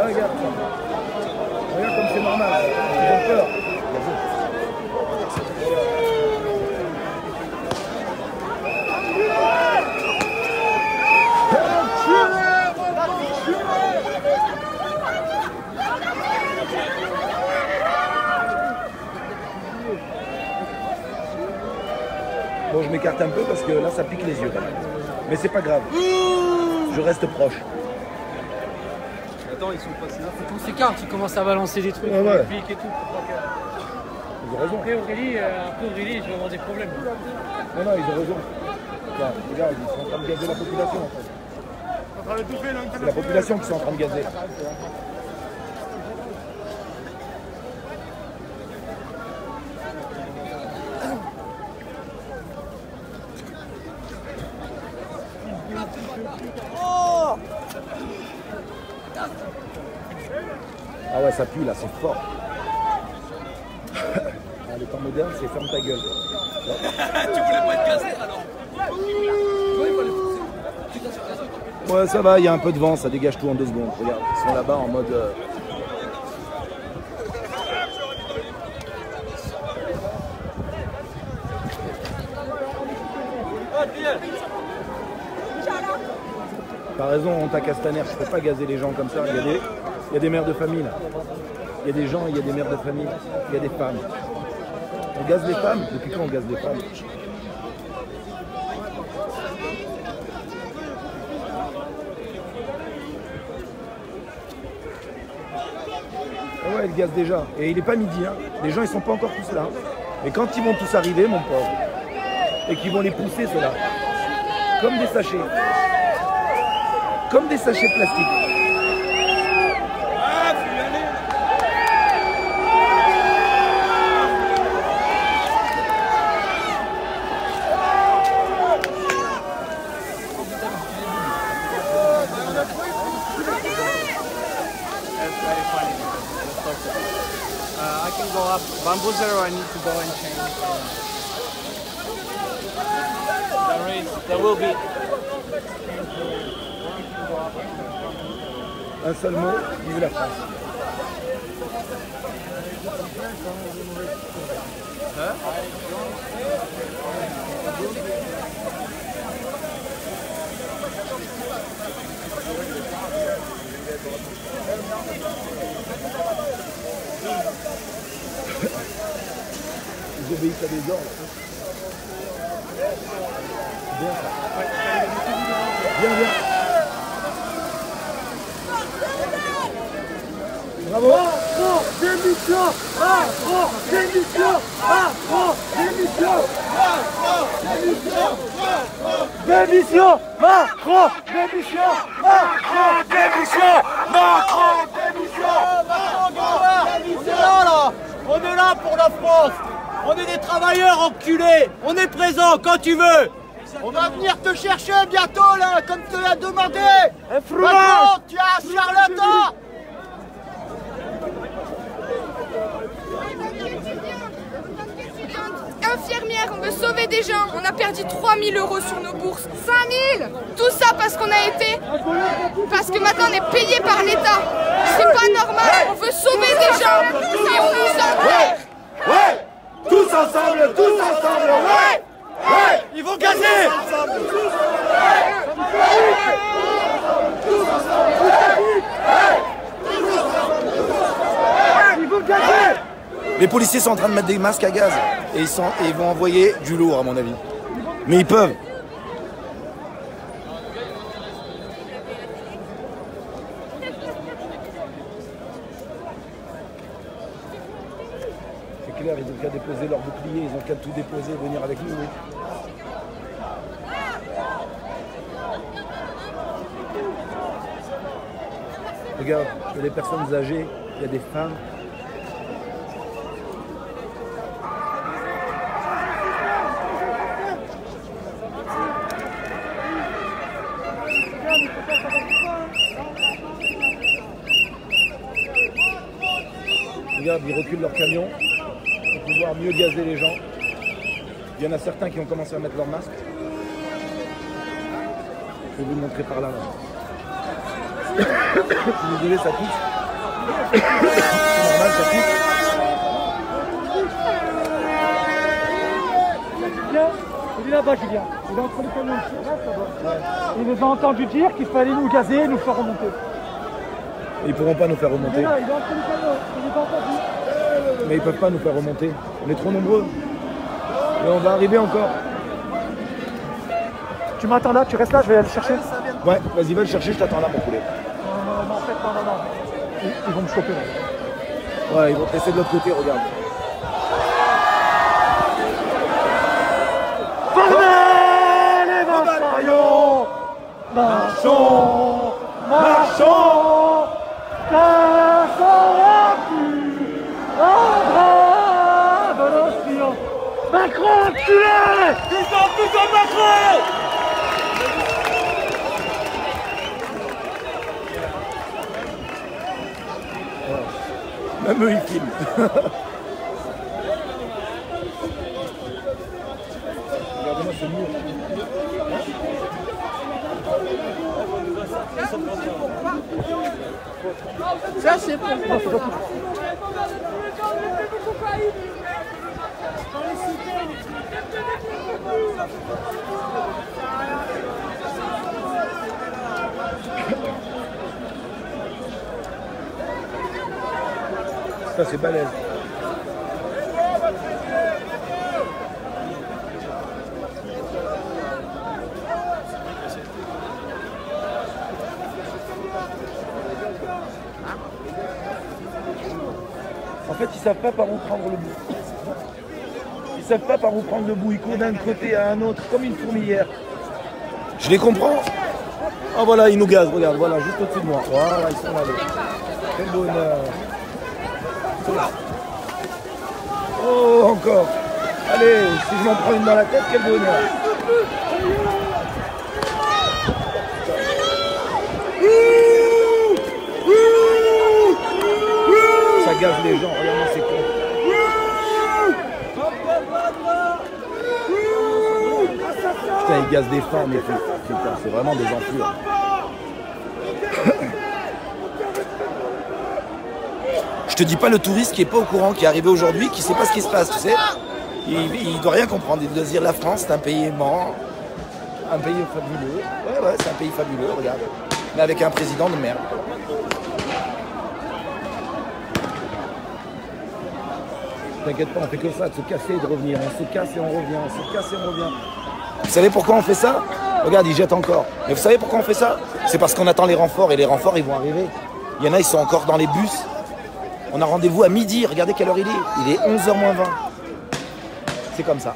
Regarde, regarde comme c'est normal. Ils ont peur. Bon, je m'écarte un peu parce que là, ça pique les yeux quand même. Mais c'est pas grave. Je reste proche. Attends, ils sont passés là. On s'écarte, tu commences à balancer des trucs, Ouais, ouais. des pics et tout. Ils ont raison. Après Aurélie, je vais avoir des problèmes. Non, non, ils ont raison. Là, regarde, ils sont en train de gazer la population en fait. C'est la population qui sont en train de gazer. Ah ouais, ça pue là, c'est fort. Ah, les temps modernes, c'est ferme ta gueule. Tu voulais pas être gazé alors? Ouais, ça va, il y a un peu de vent, ça dégage tout en 2 secondes. Regarde, ils sont là-bas en mode... T'as raison, on t'a Castaner, je peux pas gazer les gens comme ça. Il y a des mères de famille là. Il y a des gens, il y a des mères de famille, il y a des femmes. On gaze les femmes? Depuis quand on gaze les femmes? Ah ouais, ils gazent déjà. Et il est pas midi, hein. Les gens ils sont pas encore tous là. Mais quand ils vont tous arriver, mon pauvre, et qu'ils vont les pousser ceux-là, comme des sachets. Comme des sachets plastiques. I can go up. Bambuzer, I need to go and change. There will be. Un seul mot, vive la France. Ils obéissent à des ordres. Bien ça. Bien, bien. Bravo. Macron, démission. Macron, démission. Macron, démission. Macron, démission. Démission. Macron, démission. Macron, démission. Macron, démission. On est là, là. On est là pour la France. On est des travailleurs enculés. On est présents quand tu veux. On va venir te chercher bientôt, là, comme tu l'as demandé. Macron, tu es un charlatan. Infirmière, on veut sauver des gens. On a perdu 3 000 € sur nos bourses. 5 000. Tout ça parce qu'on a été... Parce que maintenant on est payé par l'État. C'est pas normal. On veut sauver des gens. Et on nous enterre. Ouais. Tous ensemble, ouais. Ouais. Ils vont gazer. Les policiers sont en train de mettre des masques à gaz et ils vont envoyer du lourd à mon avis. Mais ils peuvent. C'est clair, ils ont qu'à déposer leur bouclier, ils ont qu'à tout déposer et venir avec nous. Oui. Regarde, il y a des personnes âgées, il y a des femmes. Regarde, ils reculent leur camion pour pouvoir mieux gazer les gens. Il y en a certains qui ont commencé à mettre leur masque. Je vais vous le montrer par là. Je suis désolé, ça pique. C'est normal, ça pique. Il est là-bas, Julien. Il est entre les camions de surface, là-bas. Il nous a entendu dire qu'il fallait nous gazer et nous faire remonter. Ils pourront pas nous faire remonter. Il est là, il est entre les camions. Il n'est pas entendu. Mais ils peuvent pas nous faire remonter. On est trop nombreux. Et on va arriver encore. Tu m'attends là, tu restes là, je vais aller le chercher. Ouais, vas-y, va le chercher, je t'attends là, mon poulet. Non, en fait, non. Ils vont me choper là. Ouais, ils vont te laisser de l'autre côté, regarde. Fermez les bataillons. Marchons, marchons. Car sera plus un brave l'Occident. Macron, tué. Putain, Macron. Même eux, ils filment. Regardez-moi ce mur. Ça, c'est pour Ça, c'est balèze. En fait, ils savent pas par où prendre le bout. Ils savent pas par où prendre le bout. Ils courent d'un côté à un autre, comme une fourmilière. Je les comprends. Ah voilà, ils nous gazent, regarde, voilà, juste au-dessus de moi. Voilà, ils sont là. Quel bonheur. Oh, encore. Allez, si je m'en prends une dans la tête, quel bonheur. Ça gaze les gens, regarde-moi, c'est con. Putain, ils gazent des femmes et tout. Putain, c'est vraiment des enflures. te dis pas le touriste qui est pas au courant, qui est arrivé aujourd'hui, qui sait pas ce qui se passe, tu sais. Il doit rien comprendre. Il doit se dire la France, c'est un pays aimant, un pays fabuleux. Ouais, c'est un pays fabuleux, regarde. Mais avec un président de merde. T'inquiète pas, on fait que ça, de se casser et de revenir. On se casse et on revient, on se casse et on revient. Vous savez pourquoi on fait ça? Regarde, ils jettent encore. Mais vous savez pourquoi on fait ça? C'est parce qu'on attend les renforts et les renforts, ils vont arriver. Il y en a, ils sont encore dans les bus. On a rendez-vous à midi. Regardez quelle heure il est. Il est 11h moins 20. C'est comme ça.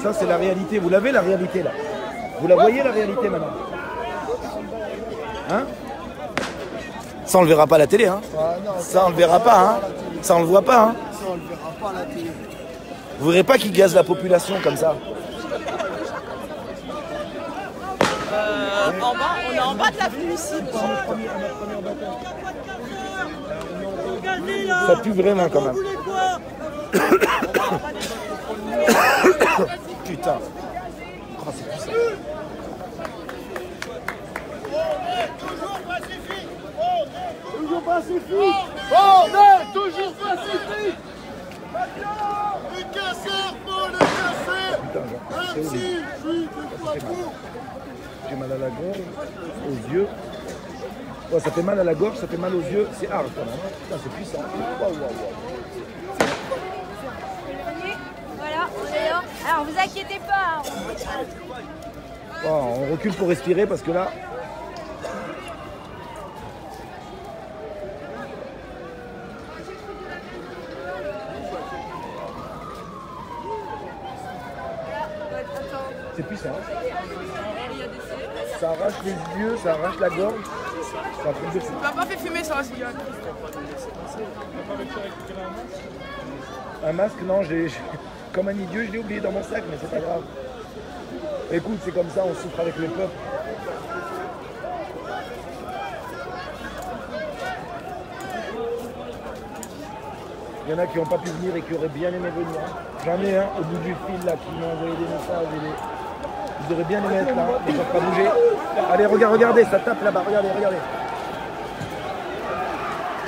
Ça, c'est la réalité. Vous l'avez, la réalité, là. Vous la voyez, la réalité, maintenant? Hein? Ça, on le verra pas à la télé, hein? Ça, on le verra pas, hein? Ça, on le voit pas, hein? Ça, on le verra pas à la télé. Vous verrez pas qu'ils gazent la population comme ça. En bas, on est en bas de l'avenue ici. Ça pue vraiment, quand même. Putain. Oh, c'est puissant. Toujours pacifique! On est toujours pacifique! Les casseurs, faut les casser! Même si je suis du Poitou! J'ai mal à la gorge, aux yeux. Ouais, ça fait mal à la gorge, ça fait mal aux yeux. C'est hard quand même. Putain, c'est puissant. Waouh. Voilà, on est là. Alors, vous inquiétez pas. Oh, on recule pour respirer parce que là... C'est puissant. Ça arrache les yeux, ça arrache la gorge. C'est un truc de fou. Tu m'as pas fait fumer sur la cigarette. Un masque, non, comme un idiot, je l'ai oublié dans mon sac, mais c'est pas grave. Écoute, c'est comme ça, on souffre avec le peuple. Il y en a qui n'ont pas pu venir et qui auraient bien aimé venir. J'en ai un au bout du fil là qui m'a envoyé des messages. Ils auraient bien aimé être là, ils ne peuvent pas bouger. Allez, regardez, ça tape là-bas, regardez.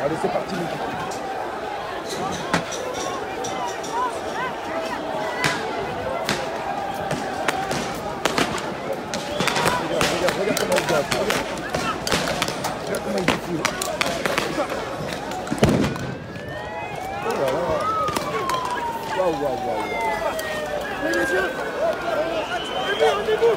Allez, c'est parti, Mickey. Regarde comment il gaz. Regarde comment il défile. Oh là là. Waouh. Mais les yeux! Rendez-vous!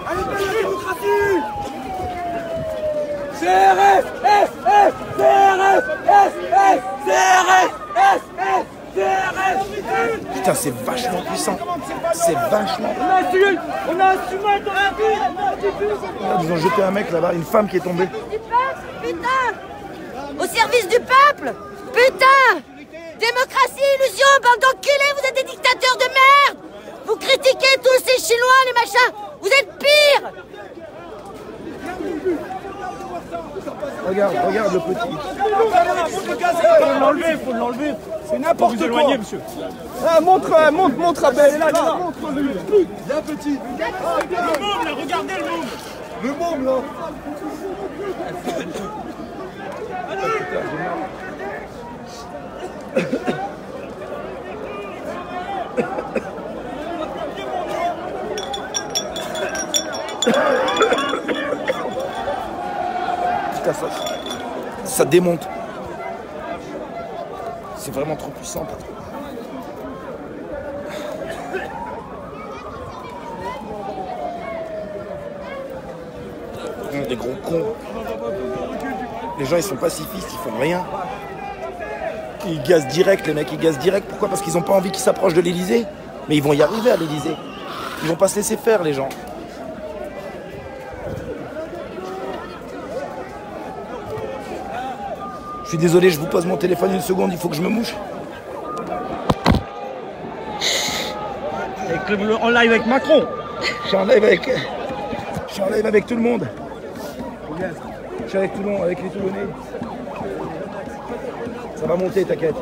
Allez, la démocratie! CRS! Putain, c'est vachement puissant. C'est vachement. On a assumé dans la vie! Ils ont jeté un mec là-bas, une femme qui est tombée. Du peuple, putain! Au service du peuple! Putain! Démocratie, illusion, bande d'enculés, vous êtes des dictateurs de merde! Vous critiquez tous ces Chinois, les machins! Vous êtes pires! Regarde le petit. Faut l'enlever. C'est n'importe quoi. Éloigner, monsieur. Ah, montre à Belle. Montre-lui. Viens, petit. Le môme, là, regardez le môme. Le môme, là! Putain, ça démonte. C'est vraiment trop puissant. Des gros cons. Les gens ils sont pacifistes, ils font rien. Ils gazent direct, les mecs, ils gazent direct. Pourquoi? Parce qu'ils n'ont pas envie qu'ils s'approchent de l'Elysée. Mais ils vont y arriver à l'Elysée. Ils vont pas se laisser faire, les gens. Je suis désolé, je vous pose mon téléphone une seconde, il faut que je me mouche. En live avec Macron. Je suis en live avec tout le monde. Regarde, je suis avec Toulon, avec les Toulonnais. Ça va monter, t'inquiète.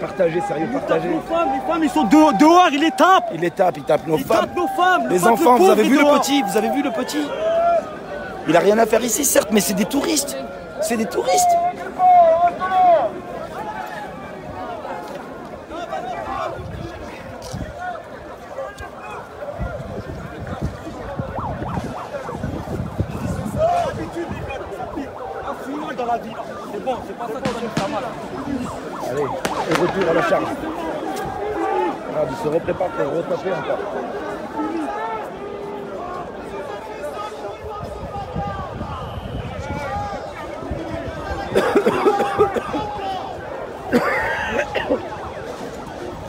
Partagez, sérieux, partagez. Les femmes, ils sont dehors, ils les tapent. Ils les tapent, ils tapent nos femmes. Tapent nos femmes. Les enfants, vous avez vu le petit? Vous avez vu le petit? Il a rien à faire ici, certes, mais c'est des touristes. C'est des touristes. Dans la vie, c'est bon, c'est pas ça qu'on va nous faire mal. Allez, et retour à la charge. Ah, il se reprépare pour retaper encore.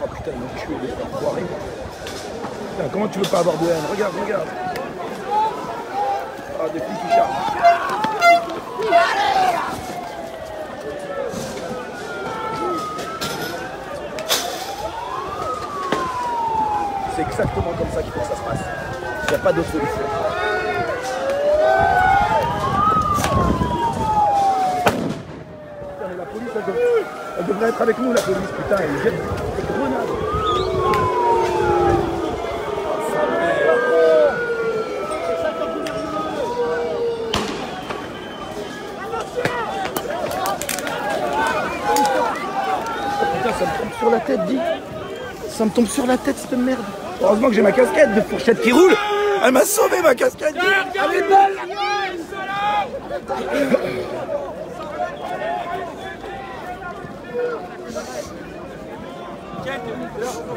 Oh putain, ils m'ont tué, les enfoirés. Putain, comment tu veux pas avoir de haine? Regarde, regarde. Ah, des flics qui chargent. C'est exactement comme ça qu'il faut que ça se passe. Il n'y a pas d'autre solution. Putain, mais la police, elle devrait être avec nous, la police. Putain, elle jette des grenades. Putain, ça me tombe sur la tête, dis. Ça me tombe sur la tête, cette merde. Heureusement que j'ai ma casquette de fourchette qui roule. Elle m'a sauvé, ma casquette. Elle est belle.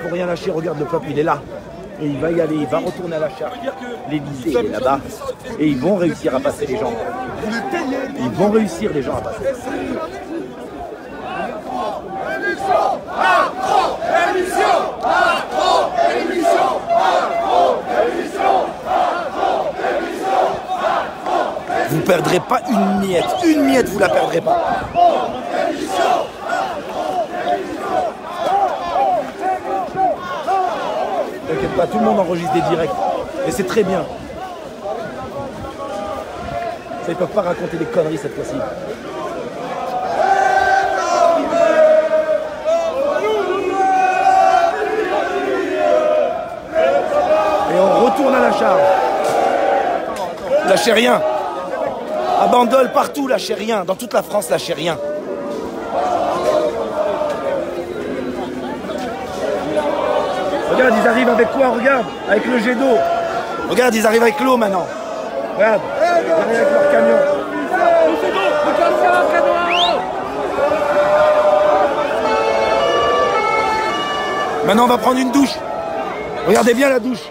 Faut rien lâcher, regarde le peuple, il est là. Et il va y aller, il va retourner à la charge. L'Élysée, il est là-bas. Et ils vont réussir à passer les gens. Ils vont réussir, les gens, à passer. Vous ne perdrez pas une miette, vous la perdrez pas. T'inquiète pas, tout le monde enregistre des directs. Et c'est très bien. Ça, ils peuvent pas raconter des conneries cette fois-ci. Et on retourne à la charge. Lâchez rien. À Bandol, partout, lâchez rien. Dans toute la France, lâchez rien. Regarde, ils arrivent avec quoi? Regarde, avec le jet d'eau. Regarde, ils arrivent avec l'eau maintenant. Regarde, ils arrivent avec leur camion. Maintenant, on va prendre une douche. Regardez bien la douche.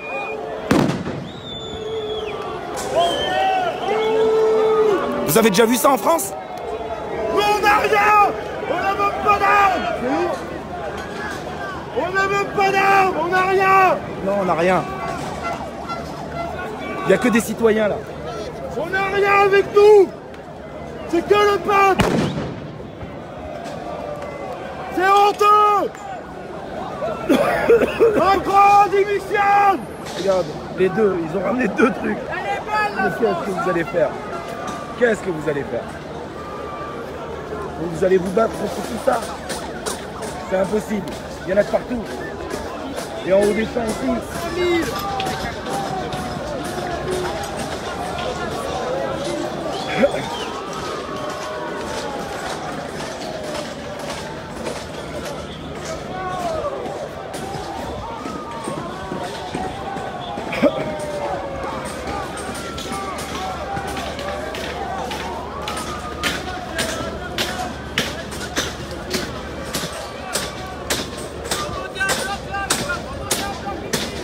Vous avez déjà vu ça en France? Mais on n'a rien. On n'a même pas d'armes. On n'a même pas d'armes. On n'a rien. Non, on n'a rien. Il n'y a que des citoyens là. On n'a rien avec nous. C'est que le peuple. C'est honteux. Macron démissionne. Regarde, les deux, ils ont ramené deux trucs. Mais qu'est-ce que vous allez faire? Qu'est-ce que vous allez faire? Vous allez vous battre contre tout ça? C'est impossible. Il y en a de partout. Et en haut des champs aussi.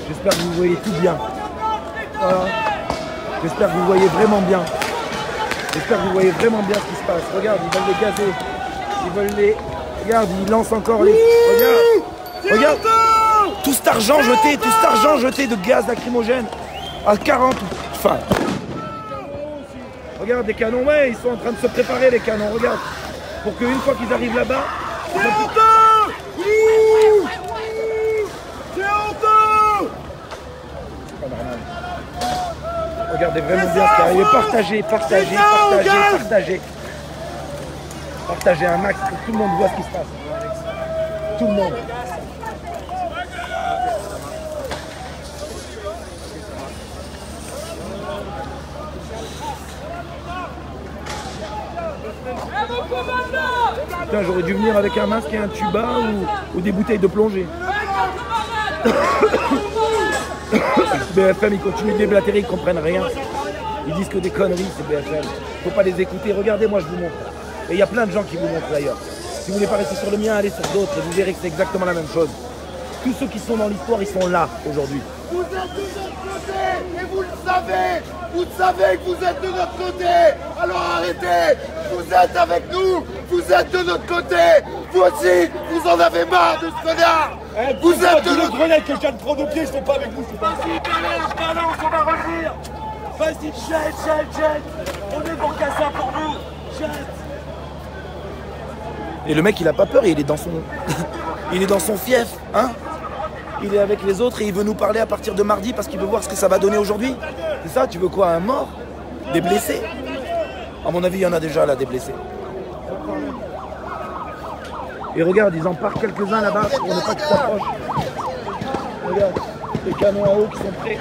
J'espère que vous voyez tout bien. Voilà. J'espère que vous voyez vraiment bien. J'espère que vous voyez vraiment bien ce qui se passe. Regarde, ils veulent les gazer. Ils veulent les... Regarde, ils lancent encore les... Regarde. Regarde. Tout cet argent jeté de gaz lacrymogène à 40. Enfin. Regarde des canons. Ouais, ils sont en train de se préparer les canons. Regarde. Pour qu'une fois qu'ils arrivent là-bas... C'est honteux. C'est honteux. Regardez vraiment bien ce qui arrive. Partagez, partagez, partagez, partagez. Partagez un max pour que tout le monde voit ce qui se passe. Tout le monde. Putain, j'aurais dû venir avec un masque et un tuba ou des bouteilles de plongée. BFM, ils continuent de déblatérer, ils comprennent rien. Ils disent que des conneries, c'est BFM. Faut pas les écouter. Regardez, moi je vous montre. Et il y a plein de gens qui vous montrent d'ailleurs. Si vous voulez pas rester sur le mien, allez sur d'autres et vous verrez que c'est exactement la même chose. Tous ceux qui sont dans l'histoire, ils sont là aujourd'hui. Vous êtes de notre côté et vous le savez. Vous savez que vous êtes de notre côté. Alors arrêtez. Vous êtes avec nous. Vous êtes de notre côté. Vous aussi, vous en avez marre de ce connard. Vous êtes de notre côté. Quelqu'un de trop de pieds, ils sont pas avec vous. Vas-y, balance, on va revenir. Vas-y, jette. On est pour Casa pour vous. Jette. Et le mec, il a pas peur, il est dans son, il est dans son fief, hein. Il est avec les autres et il veut nous parler à partir de mardi parce qu'il veut voir ce que ça va donner aujourd'hui. C'est ça, tu veux quoi, un mort? Des blessés? À mon avis, il y en a déjà là, des blessés. Et regarde, ils en partent quelques-uns là-bas pour ne pas qu'ils s'approchent. Regarde, les canons à eau qui sont prêts.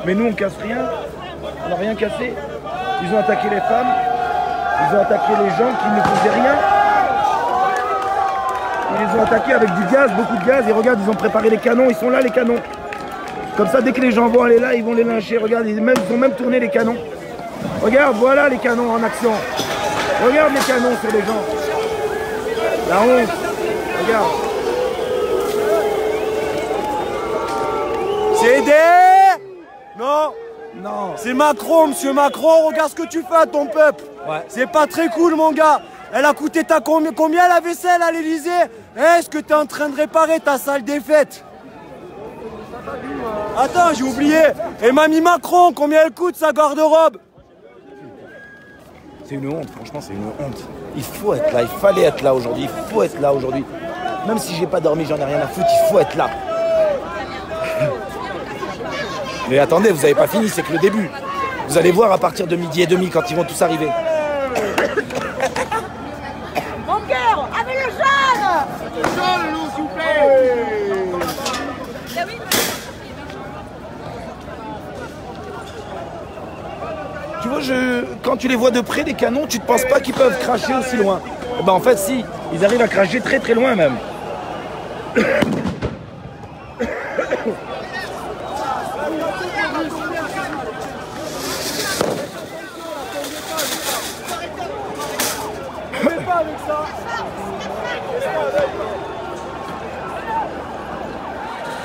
Mais nous, on casse rien. On n'a rien cassé. Ils ont attaqué les femmes. Ils ont attaqué les gens qui ne faisaient rien. Ils les ont attaqués avec du gaz, beaucoup de gaz. Et regarde, ils ont préparé les canons. Ils sont là, les canons. Comme ça, dès que les gens vont aller là, ils vont les lyncher. Regarde, ils ont même tourné les canons. Regarde, voilà les canons en action. Regarde les canons sur les gens. La honte. Regarde. C'est des... Non, non. C'est Macron, monsieur Macron, regarde ce que tu fais à ton peuple. Ouais. C'est pas très cool, mon gars. Elle a coûté combien la vaisselle à l'Elysée? Est-ce que t'es en train de réparer ta salle des fêtes? Attends, j'ai oublié. Et mamie Macron, combien elle coûte sa garde-robe? C'est une honte, franchement, c'est une honte. Il faut être là, il fallait être là aujourd'hui, il faut être là aujourd'hui. Même si j'ai pas dormi, j'en ai rien à foutre, il faut être là. Mais attendez, vous n'avez pas fini, c'est que le début. Vous allez voir à partir de 12h30 quand ils vont tous arriver. Mon cœur, avec le jaune! Le jaune, nous, s'il vous plaît. Tu vois, quand tu les vois de près, les canons, tu ne penses pas qu'ils peuvent cracher aussi loin. Eh ben, en fait, si, ils arrivent à cracher très très loin même.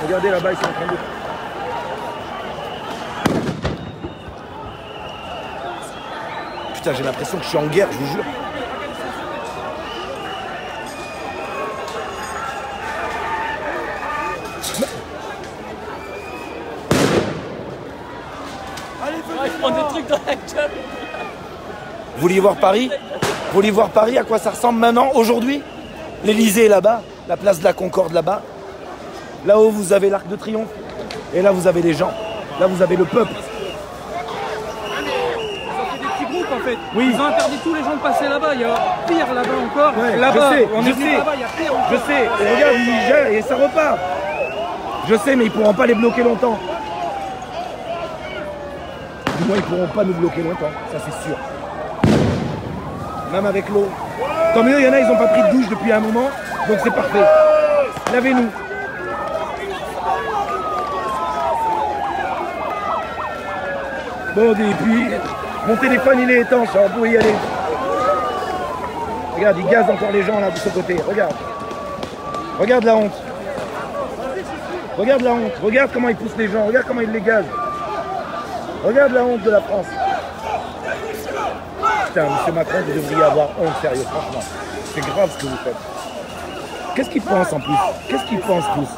Regardez là-bas, ils sont en train de... Putain, j'ai l'impression que je suis en guerre, je vous jure. Je prends des trucs dans la gueule. Vous vouliez voir Paris? Vous vouliez voir Paris, à quoi ça ressemble maintenant, aujourd'hui? L'Elysée est là-bas, la place de la Concorde là-bas. Là-haut, vous avez l'Arc de Triomphe. Et là, vous avez les gens. Là, vous avez le peuple. En fait. Oui. Ils ont interdit tous les gens de passer là-bas. Il y a pire là-bas encore. Ouais, là-bas, je sais. Là-bas, il y a pire encore. Je sais. Et regarde, ils gèrent et ça repart. Je sais, mais ils pourront pas les bloquer longtemps. Du moins, ils pourront pas nous bloquer longtemps. Ça, c'est sûr. Même avec l'eau. Tant mieux, il y en a, ils n'ont pas pris de douche depuis un moment. Donc, c'est parfait. Lavez-nous. Bon, et puis... Mon téléphone il est étanche, on peut y aller. Regarde, il gaze encore les gens là de ce côté. Regarde. Regarde la honte. Regarde la honte. Regarde comment il pousse les gens. Regarde comment il les gaze. Regarde la honte de la France. Putain, monsieur Macron, vous devriez avoir honte, sérieux, franchement. C'est grave ce que vous faites. Qu'est-ce qu'ils pensent en plus? Qu'est-ce qu'ils pensent tous?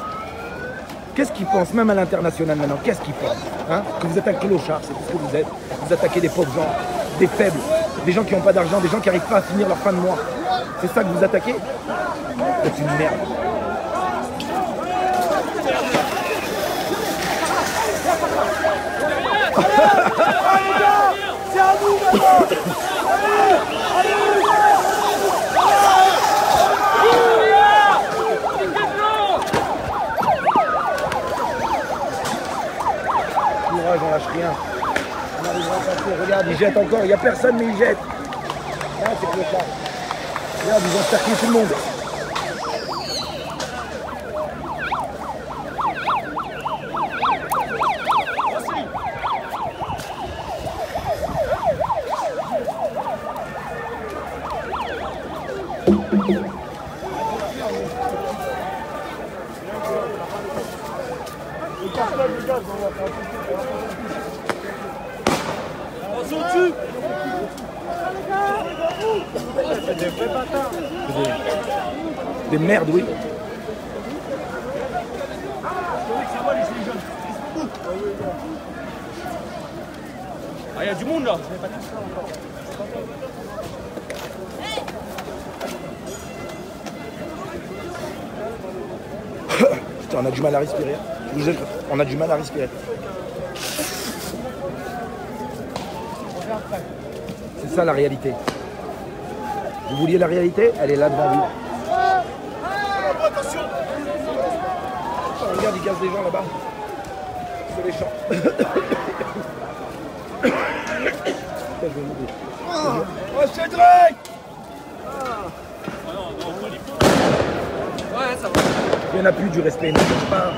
Qu'est-ce qu'ils pensent, même à l'international maintenant? Qu'est-ce qu'ils pensent hein? Que vous êtes un clochard, c'est tout ce que vous êtes. Vous attaquez des pauvres gens, des faibles, des gens qui n'ont pas d'argent, des gens qui n'arrivent pas à finir leur fin de mois. C'est ça que vous attaquez? C'est une merde. C'est à nous maintenant. Courage, on lâche rien. On arrivera à passer. Regarde, ils jettent encore. Il n'y a personne, mais ils jettent. Là, c'est clochard. Regarde, ils ont cerclé tout le monde. Des merdes, oui. Ah, il y a du monde là. Putain, on a du mal à respirer. Je vous jure, on a du mal à respirer. C'est ça la réalité. Vous vouliez la réalité? Elle est là devant vous. Attention. Regarde, ils gazent les gens là-bas. C'est les champs. Oh, Cédric! Ouais, ça va. Il n'y en a plus du respect, ne cherche pas.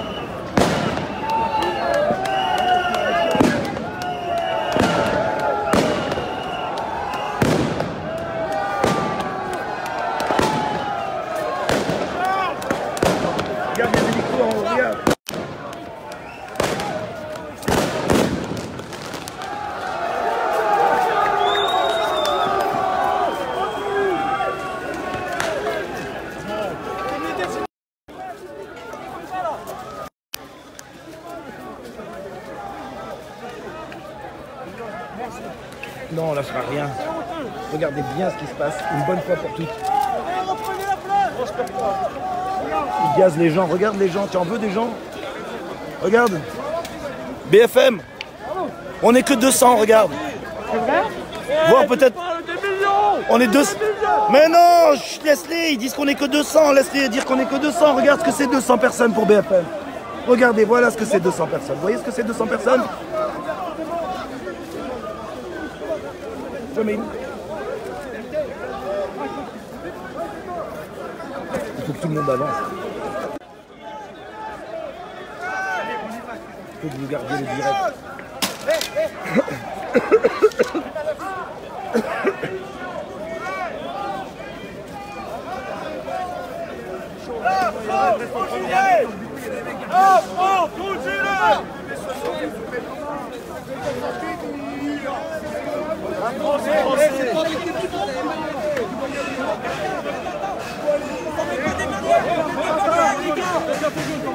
Regarde les hélicos en haut, regarde. Non, on lâchera rien. Regardez bien ce qui se passe, une bonne fois pour toutes. Ils gazent les gens, regarde les gens, tu en veux des gens? Regarde. BFM, on n'est que 200, regarde. Voire peut-être... On est 200. Mais non, laisse-les, ils disent qu'on est que 200, laisse-les dire qu'on est que 200. Regarde ce que c'est 200 personnes pour BFM. Regardez, voilà ce que c'est 200 personnes. Vous voyez ce que c'est 200 personnes? Il faut que tout le monde avance. Il faut que vous gardiez le direct.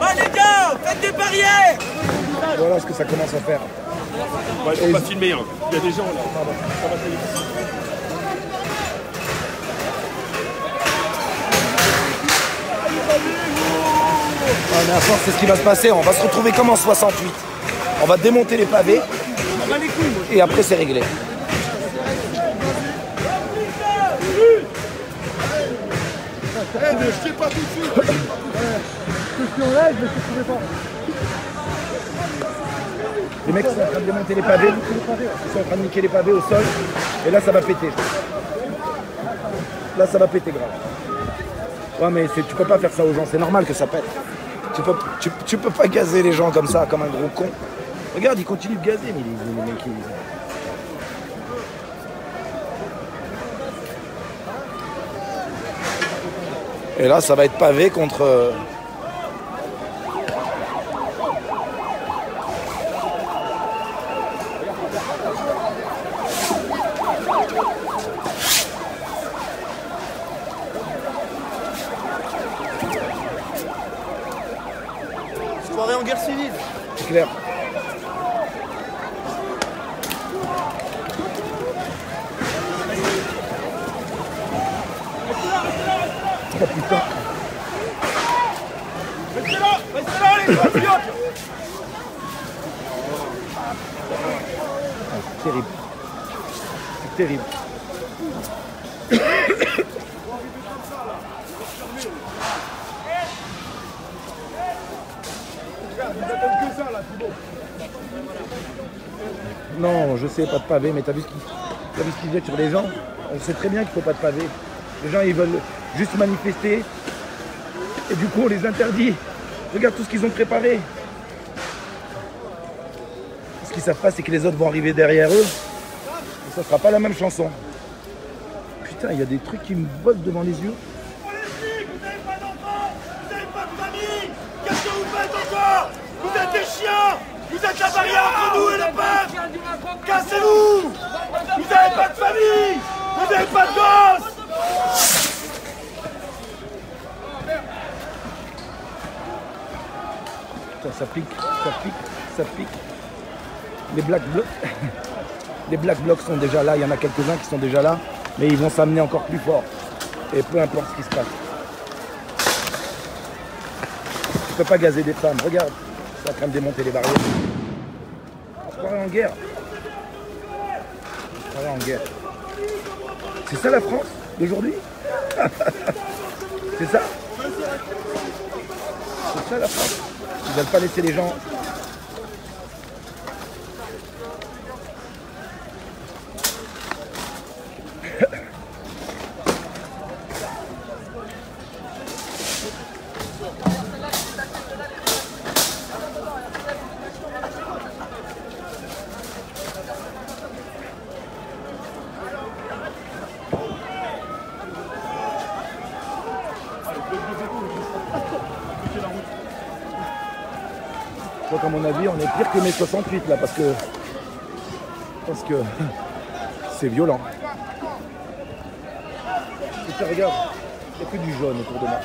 Ah les gars, faites des barrières. Voilà ce que ça commence à faire. Ouais, il faut pas filmer, hein. Il y a des gens là. Pardon. Ça va très vite. Mais à force, c'est ce qui va se passer. On va se retrouver comme en 68. On va démonter les pavés. Et après, c'est réglé. Ne jetez pas tout de suite. Les mecs sont en train de démonter les pavés. Ils sont en train de niquer les pavés au sol. Et là, ça va péter. Là, ça va péter grave. Ouais, mais tu peux pas faire ça aux gens. C'est normal que ça pète. Tu peux pas gazer les gens comme ça, comme un gros con. Regarde, ils continuent de gazer, mais les mecs, Et là, ça va être pavé contre... Soirée en guerre civile. C'est clair. Oh putain. Restez là les patriotes. C'est terrible. C'est terrible. Non, je sais, pas de pavé, mais t'as vu ce qu'ils jettent sur les gens? On sait très bien qu'il ne faut pas de pavé. Les gens, ils veulent juste manifester. Et du coup, on les interdit. Regarde tout ce qu'ils ont préparé. Ce qu'ils ne savent pas, c'est que les autres vont arriver derrière eux. Et ça ne sera pas la même chanson. Putain, il y a des trucs qui me volent devant les yeux. Politique, vous n'avez pas d'enfants, vous n'avez pas de famille. Qu'est-ce que vous faites encore? Vous êtes des chiens. Vous êtes la barrière entre nous et le peuple. Cassez-vous. Vous n'avez pas de famille. Vous n'avez pas de gosses. Putain, ça pique, ça pique, ça pique. Les Black Blocs, les Black Blocs sont déjà là, il y en a quelques-uns qui sont déjà là, mais ils vont s'amener encore plus fort. Et peu importe ce qui se passe. Tu peux pas gazer des femmes, regarde, c'est en train de démonter les barrières. On se croirait en guerre. On se croirait en guerre. C'est ça la France d'aujourd'hui? C'est ça? C'est ça la France? Ils veulent pas laisser les gens... Donc à mon avis, on est pire que mai 68 là, parce que c'est violent. Et ça, regarde, il n'y a que du jaune autour de moi.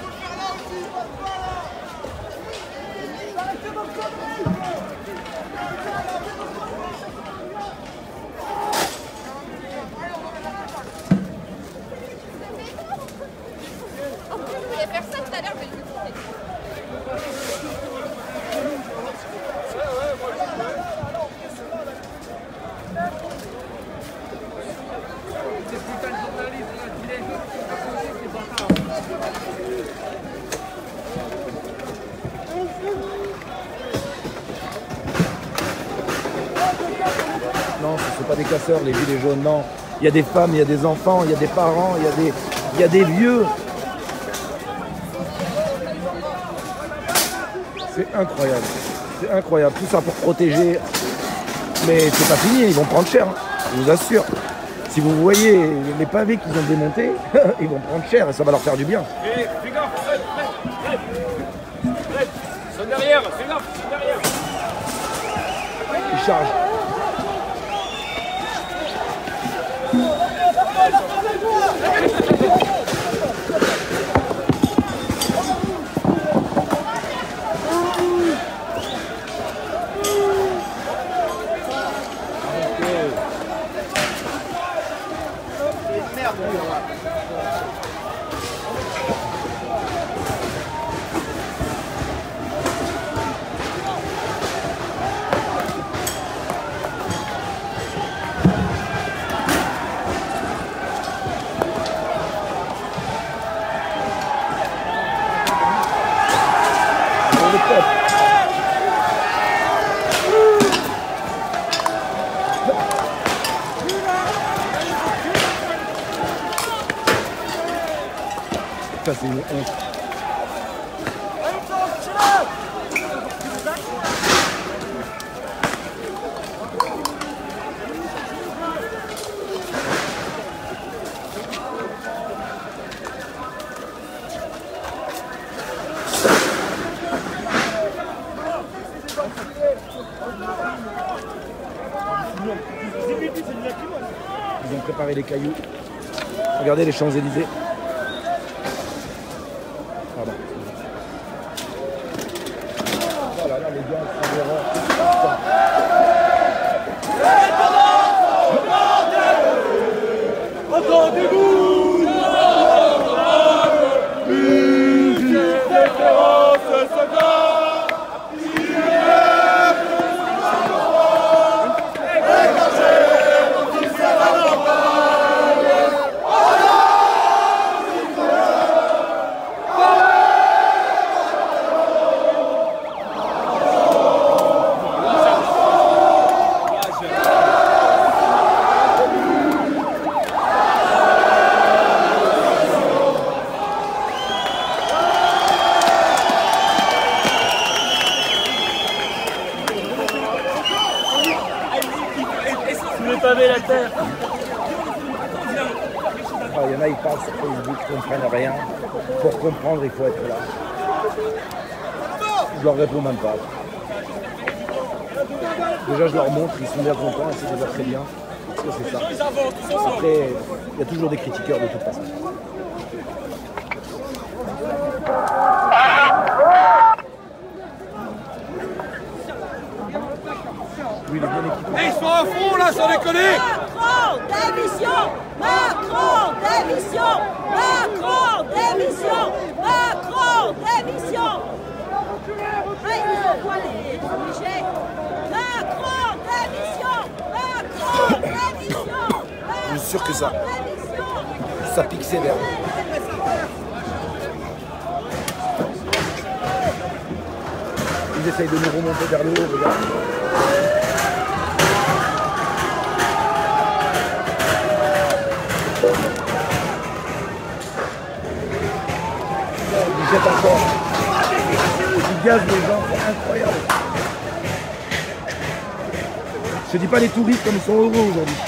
En plus, je voulais faire ça tout à l'heure, mais je me suis dit. Non, ce ne sont pas des casseurs, les gilets jaunes, non. Il y a des femmes, il y a des enfants, il y a des parents, il y a des vieux. C'est incroyable. C'est incroyable. Tout ça pour protéger. Mais c'est pas fini, ils vont prendre cher, hein, je vous assure. Si vous voyez les pavés qu'ils ont démontés, ils vont prendre cher et ça va leur faire du bien. Fais gaffe, Fred, ils sont derrière, fais gaffe, ils sont derrière. Ils chargent. Ça c'est une honte. les cailloux. Regardez les Champs-Élysées. Pardon. Voilà, là, les gars, c'est vraiment... Entendez-vous, une différence soldats, la terre. Il y en a, ils parlent sur Facebook, ils ne comprennent rien. Pour comprendre, il faut être là. Je leur réponds même pas. Déjà, je leur montre, ils sont bien contents, et c'est déjà très bien. Parce que c'est ça. Après, il y a toujours des critiqueurs de toute façon. Oui, il est bien équipé. Ils sont à fond là, sans déconner. Macron, démission! Macron, démission! Macron, démission! Macron, démission! Ah, ils sont quoi les obligés? Macron, démission! Macron, démission! Je suis sûr que ça pique sévère. Ils essayent de nous remonter vers le haut, regarde. Ils jettent encore. Ils gazent les gens, c'est incroyable. Je te dis pas les touristes comme ils sont heureux aujourd'hui.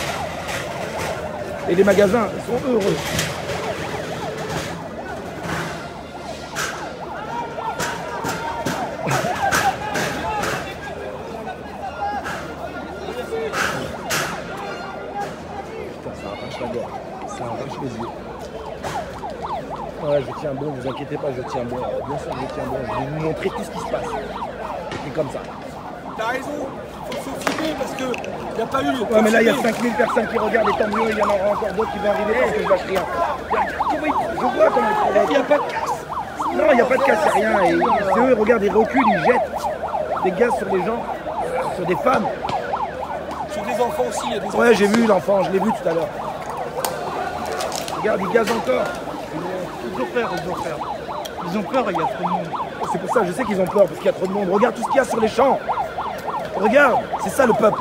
Et les magasins, ils sont heureux. Putain, ça arrache la gorge. Ça arrache les yeux. Ouais, je tiens bon, vous inquiétez pas, je tiens bon. Bien sûr, je tiens bon. Je vais vous montrer tout ce qui se passe. C'est comme ça. T'as raison, il faut filmer parce qu'il n'y a pas eu... Ouais, mais là, il y a 5000 personnes qui regardent, et tant mieux, il y en aura encore d'autres qui vont arriver parce que je lâche rien. Je vois comment ils travaillent. Il n'y a pas de casse. Non, il n'y a pas de casse, c'est rien. Et c'est eux, regarde, ils reculent, ils jettent des gaz sur les gens, sur des femmes. Sur des enfants aussi, il y a des enfants. Ouais, j'ai vu l'enfant, je l'ai vu tout à l'heure. Regarde, ils gazent encore. Ils ont peur, ils ont peur. Ils ont peur, il y a trop de monde. C'est pour ça, je sais qu'ils ont peur, parce qu'il y a trop de monde. Regarde tout ce qu'il y a sur les champs. Regarde, c'est ça le peuple.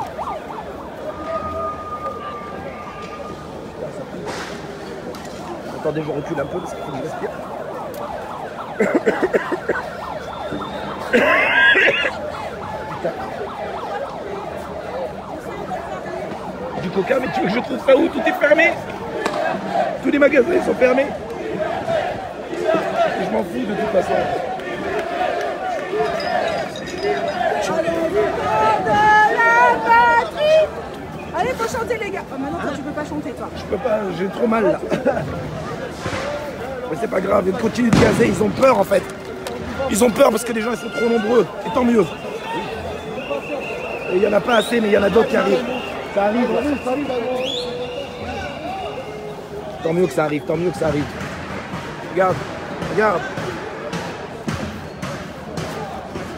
Attendez, je recule un peu parce qu'il faut que je respire. Putain. Du coca, mais tu veux que je trouve ça où? Tout est fermé. Tous les magasins sont fermés. Et je m'en fous de toute façon. Allez, faut chanter les gars. Oh, maintenant toi, tu peux pas chanter toi. Je peux pas, j'ai trop mal là. Mais c'est pas grave, ils continuent de gazer, ils ont peur en fait. Ils ont peur parce que les gens ils sont trop nombreux. Et tant mieux. Et il n'y en a pas assez, mais il y en a d'autres qui arrivent. Ça arrive. Tant mieux que ça arrive, tant mieux que ça arrive. Regarde, regarde.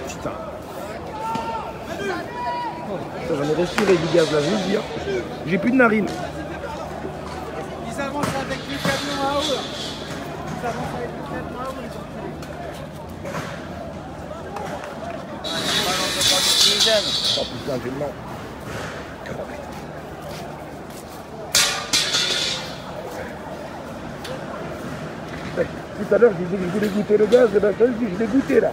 Putain. J'en ai respiré du gaz là, je vous le dire. J'ai plus de narines. Ils avancent avec les camions à eau. Ils avancent avec les camions à eau. Oh putain, j'ai le nom. Tout à l'heure, je disais que je voulais goûter le gaz, et ben je l'ai goûté là.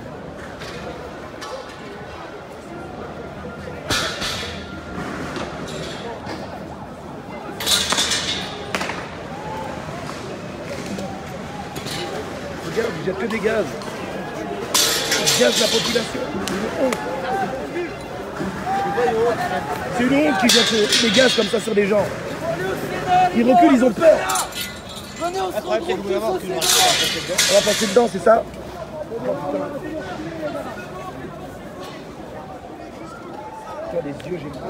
Regarde, ils jettent que des gaz. Ils gazent la population. C'est une honte qu'ils jettent des gaz comme ça sur les gens. Ils reculent, ils ont peur. Venez, on se regroupe tous au CDR. On va passer dedans, c'est ça? Tu as les yeux, j'ai mal.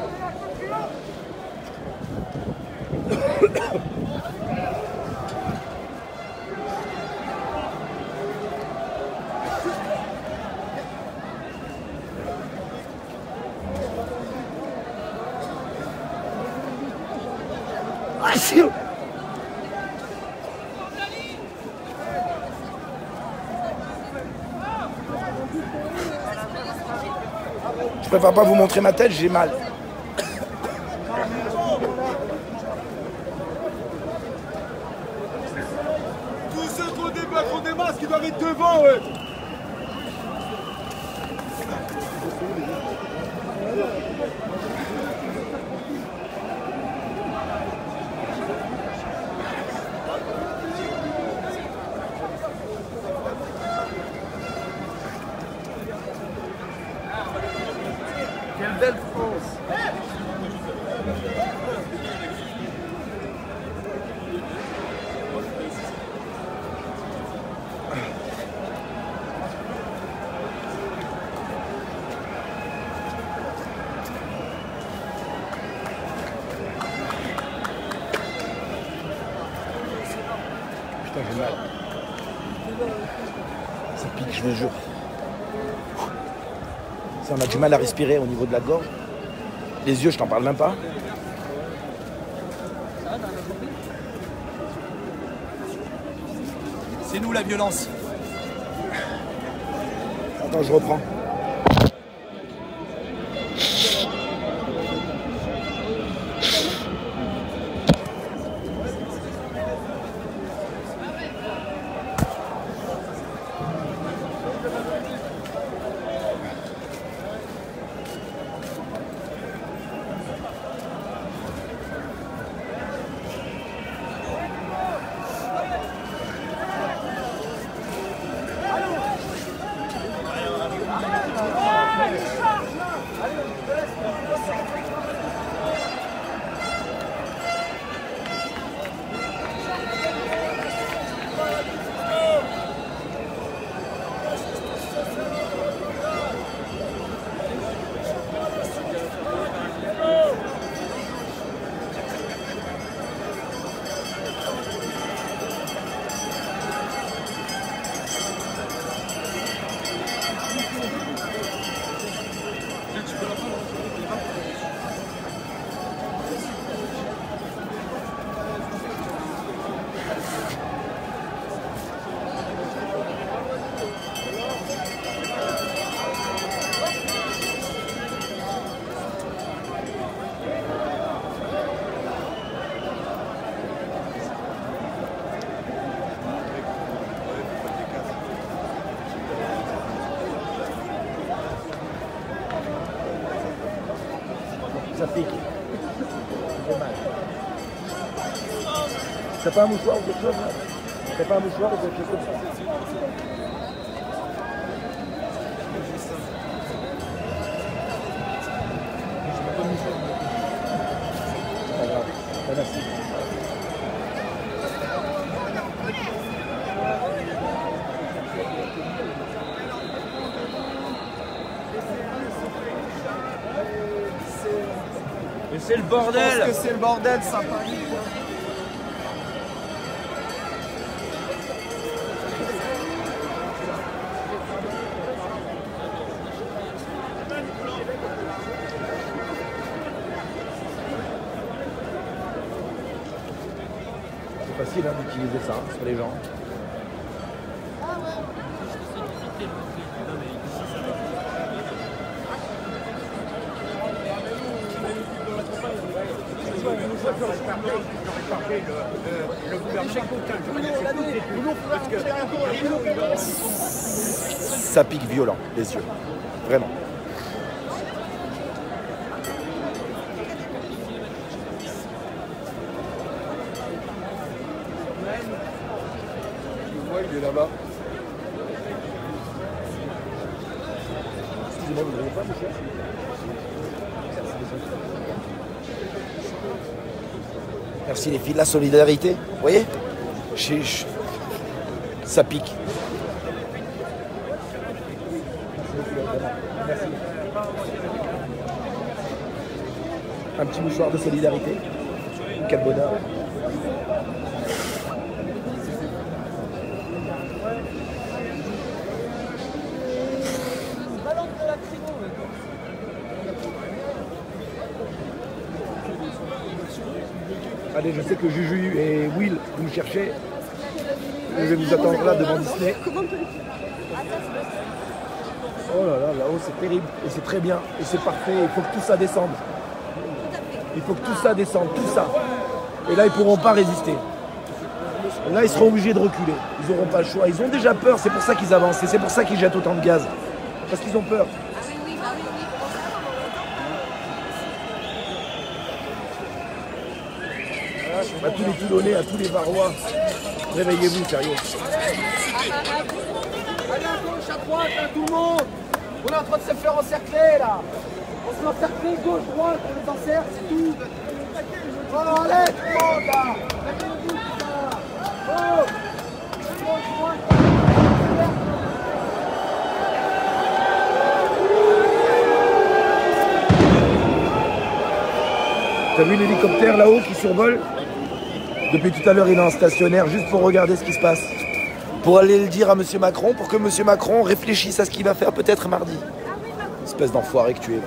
Ah, si. Je préfère pas vous montrer ma tête, j'ai mal. Tous ceux qui ont des masques, ils doivent être devant, ouais. Quelle belle France! Putain, j'ai mal. Ça pique, je vous jure. Ça, on a du mal à respirer au niveau de la gorge. Les yeux, je t'en parle même pas. C'est nous la violence. Attends, je reprends. Ça pique. J'ai mal. T'as pas un mouchoir ou quelque chose là? T'as pas un mouchoir ou quelque chose comme ça? C'est pas grave. Merci. Mais c'est le bordel. Parce que c'est le bordel, ça panique. C'est facile hein, d'utiliser ça sur les gens. Ça pique violent, les yeux. Vraiment. Moi, il est là-bas. Excusez-moi, vous n'avez pas, monsieur? Merci. Merci les filles, la solidarité, vous voyez? Ça pique. Merci. Un petit mouchoir de solidarité. Quel bonheur. Allez, je sais que Juju et Will, vous me cherchez. Je vais vous attendre là devant Disney. Oh là là, là-haut c'est terrible. Et c'est très bien. Et c'est parfait. Il faut que tout ça descende. Il faut que tout ça descende, tout ça. Et là, ils ne pourront pas résister. Là, ils seront obligés de reculer. Ils n'auront pas le choix. Ils ont déjà peur. C'est pour ça qu'ils avancent. Et c'est pour ça qu'ils jettent autant de gaz. Parce qu'ils ont peur. À tous les Toulonnais, à tous les Varois, réveillez-vous, sérieux. Allez à gauche, à droite, hein, tout le monde. On est en train de se faire encercler là. On se fait encercler, gauche, droite, on les encercle, c'est tout. Oh, allez, tout le monde là. Mettez-vous, putain. Oh, gauche, droite. T'as vu l'hélicoptère là-haut qui survole? Depuis tout à l'heure, il est en stationnaire juste pour regarder ce qui se passe. Pour aller le dire à M. Macron, pour que M. Macron réfléchisse à ce qu'il va faire peut-être mardi. Espèce d'enfoiré que tu es.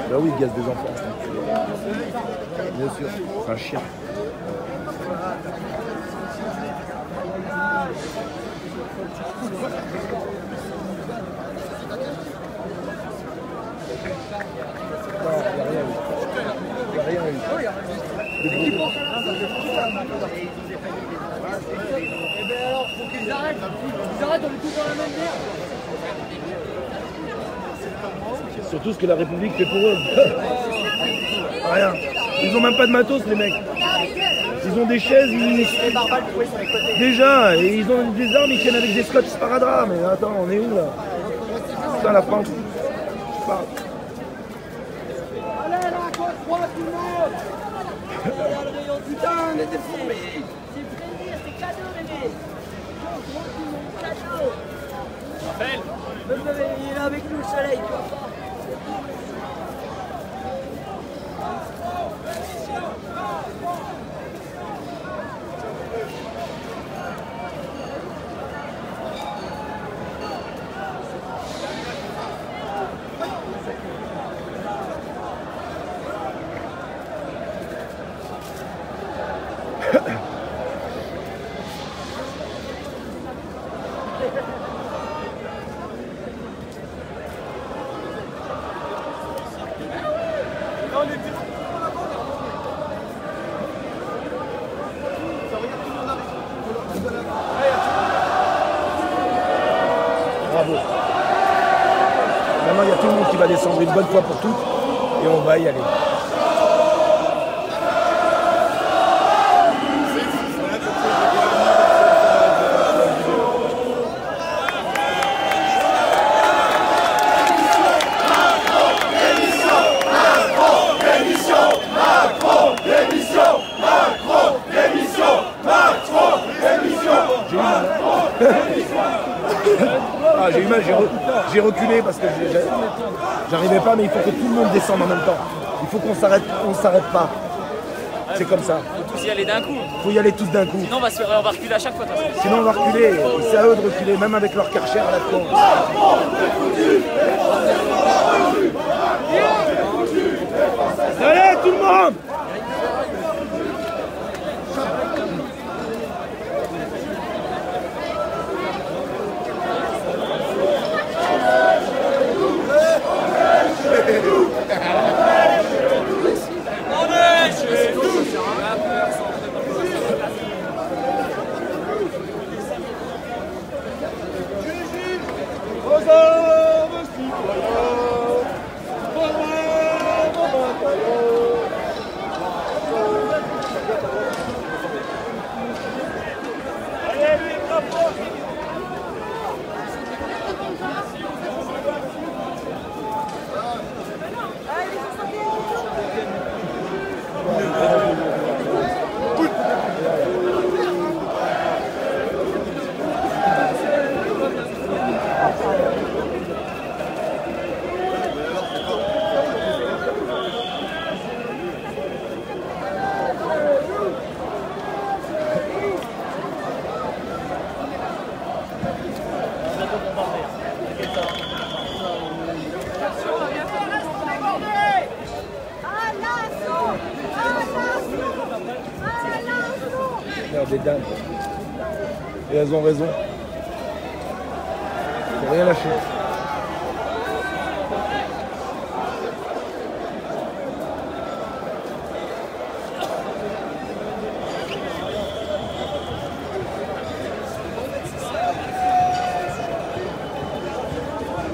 Bah oui, il gaze des enfants. Bien sûr, c'est un chien. Il n'y a rien eu. Eh bien alors, faut qu'ils arrêtent. Ils arrêtent, on est tous dans la même merde. Surtout ce que la République fait pour eux. Rien. Ils ont même pas de matos, les mecs. Ils ont des chaises, déjà, et ils ont des armes, ils tiennent avec des scotch sparadrap. Mais attends, on est où là? Putain, la France. Je parle. Allez là, gauche, droite, tout le monde. Putain, on est des fourmis. C'est plaisir, c'est cadeau, bébé. Gauche, droite, tout le monde, cadeau. Raphaël. Il est là avec nous, le soleil, tu vois pas. Bravo. Maintenant, il y a tout le monde qui va descendre une bonne fois pour toutes et on va y aller. Ah, j'ai eu mal, j'ai reculé parce que j'arrivais pas, mais il faut que tout le monde descende en même temps. Il faut qu'on s'arrête pas. C'est comme ça. Il faut tous y aller d'un coup. Il faut y aller tous d'un coup. Sinon on va reculer à chaque fois. Sinon on va reculer. C'est à eux de reculer, même avec leur karcher à la con. Allez tout le monde! des dingues. Et elles ont raison. Faut rien lâcher.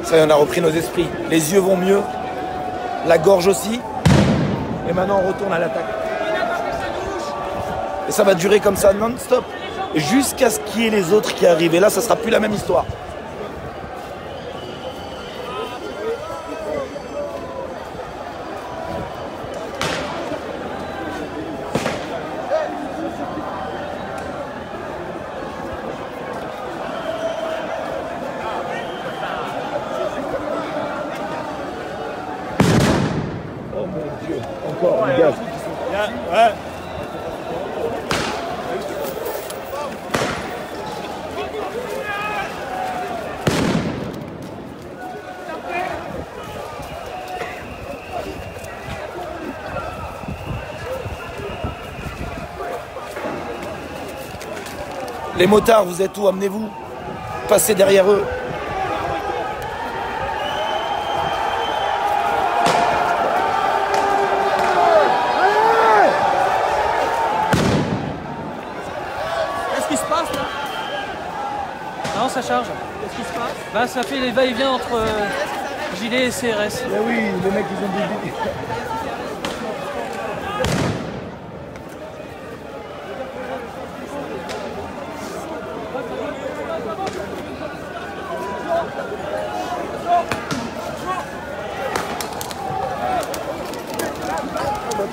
Ça y est, on a repris nos esprits. Les yeux vont mieux, la gorge aussi. Et maintenant on retourne à l'attaque. Et ça va durer comme ça non-stop. Jusqu'à ce qu'il y ait les autres qui arrivent. Et là, ça sera plus la même histoire. Oh mon Dieu, encore du gaz. Ouais. Les motards, vous êtes où? Amenez-vous. Passez derrière eux. Qu'est-ce qui se passe là? Non, ça charge. Qu'est-ce qui se passe? Bah, ça fait les va-et-vient entre gilet et CRS. Eh oui, les mecs, ils ont des...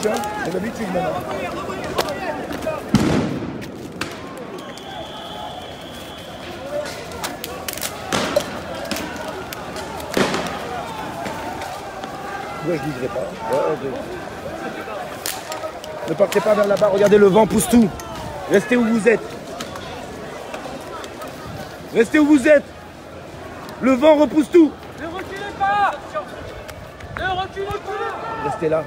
Tiens, c'est l'habitude maintenant. Moi je dirais pas. Ne partez pas vers là-bas, regardez le vent pousse tout. Restez où vous êtes. Restez où vous êtes. Le vent repousse tout. Ne reculez pas. Ne reculez pas. Restez là.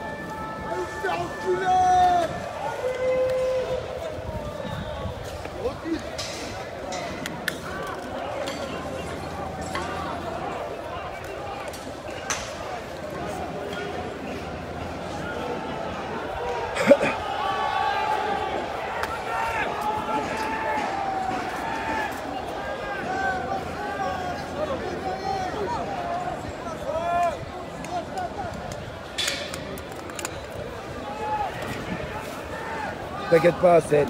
T'inquiète pas, Céline.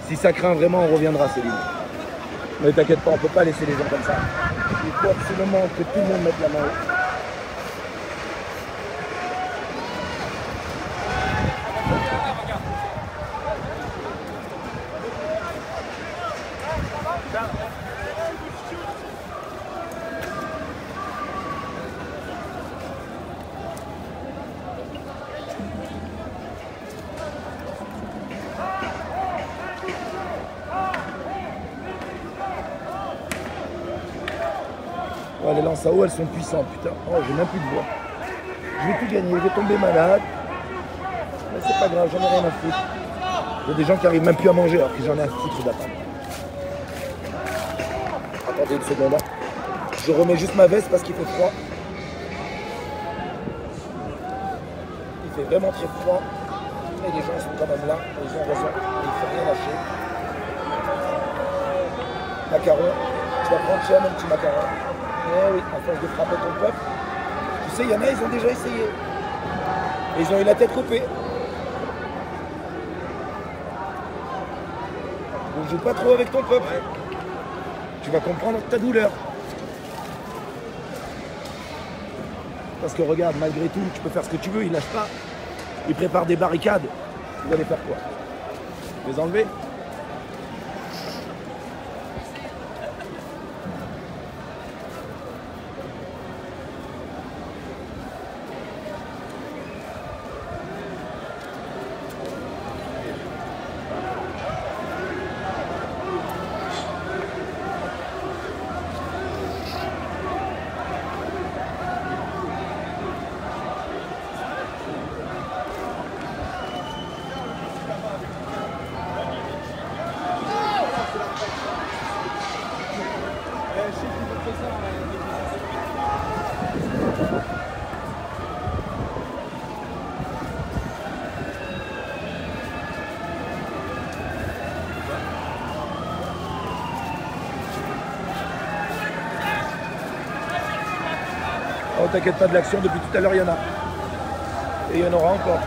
Si ça craint vraiment, on reviendra, Céline. Mais t'inquiète pas, on peut pas laisser les gens comme ça. Il faut absolument que tout le monde mette la main haut. Oh, les lances à eau, elles sont puissantes, putain. Oh, j'ai même plus de voix. Je vais tout gagner, je vais tomber malade. Mais c'est pas grave, j'en ai rien à foutre. Il y a des gens qui arrivent même plus à manger alors que j'en ai à foutre d'attendre. Attendez une seconde. Je remets juste ma veste parce qu'il fait froid. Il fait vraiment très froid. Et les gens sont quand même là, ils ont raison. Il ne faut rien lâcher. Macaron, tu vas prendre cher mon petit macaron. Eh oui, à force de frapper ton peuple. Tu sais, il y en a, ils ont déjà essayé. Et ils ont eu la tête coupée. Donc joue pas trop avec ton peuple. Tu vas comprendre ta douleur. Parce que regarde, malgré tout, tu peux faire ce que tu veux, ils lâchent pas. Ils préparent des barricades. Tu vas les faire quoi? Les enlever? t'inquiète pas de l'action, depuis tout à l'heure il y en a. Et il y en aura encore.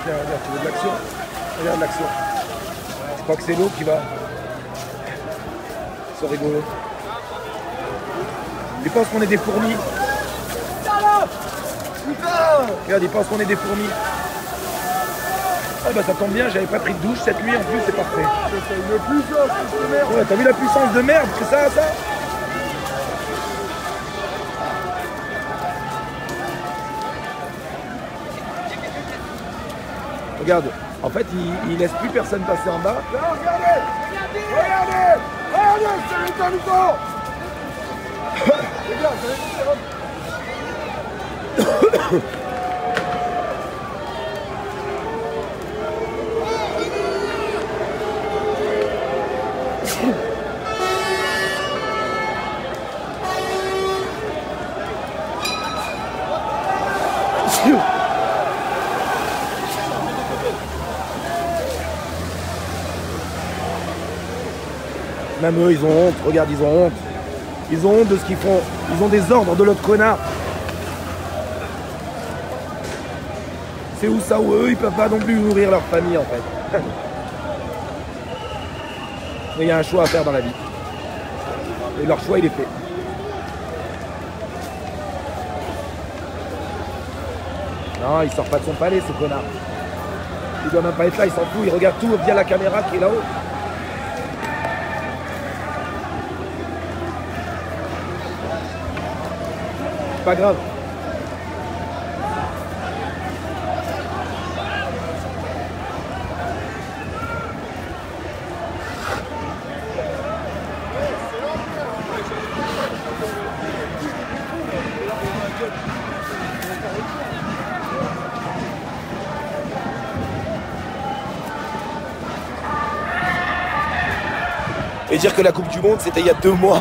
Regarde, tu veux de l'action? Regarde l'action. Je crois que c'est l'eau qui va. C'est rigolo. Ils pensent qu'on est des fourmis. Regarde, ils pensent qu'on est des fourmis. Ah bah ça tombe bien, j'avais pas pris de douche cette nuit en plus, c'est parfait. Ouais, t'as vu la puissance de merde, c'est ça, ça? Regarde, en fait, il laisse plus personne passer en bas. Là, regardez! Regardez! Regardez, c'est l'état du temps! Regarde, Même eux, ils ont honte. Regarde, ils ont honte. Ils ont honte de ce qu'ils font. Ils ont des ordres de l'autre connard. C'est où ça où eux, ils peuvent pas non plus nourrir leur famille en fait. Mais il y a un choix à faire dans la vie. Et leur choix, il est fait. Non, il sort pas de son palais, ce connard. Il doit même pas être là, il s'en fout. Il regarde tout via la caméra qui est là-haut. Pas grave. Et dire que la Coupe du Monde, c'était il y a 2 mois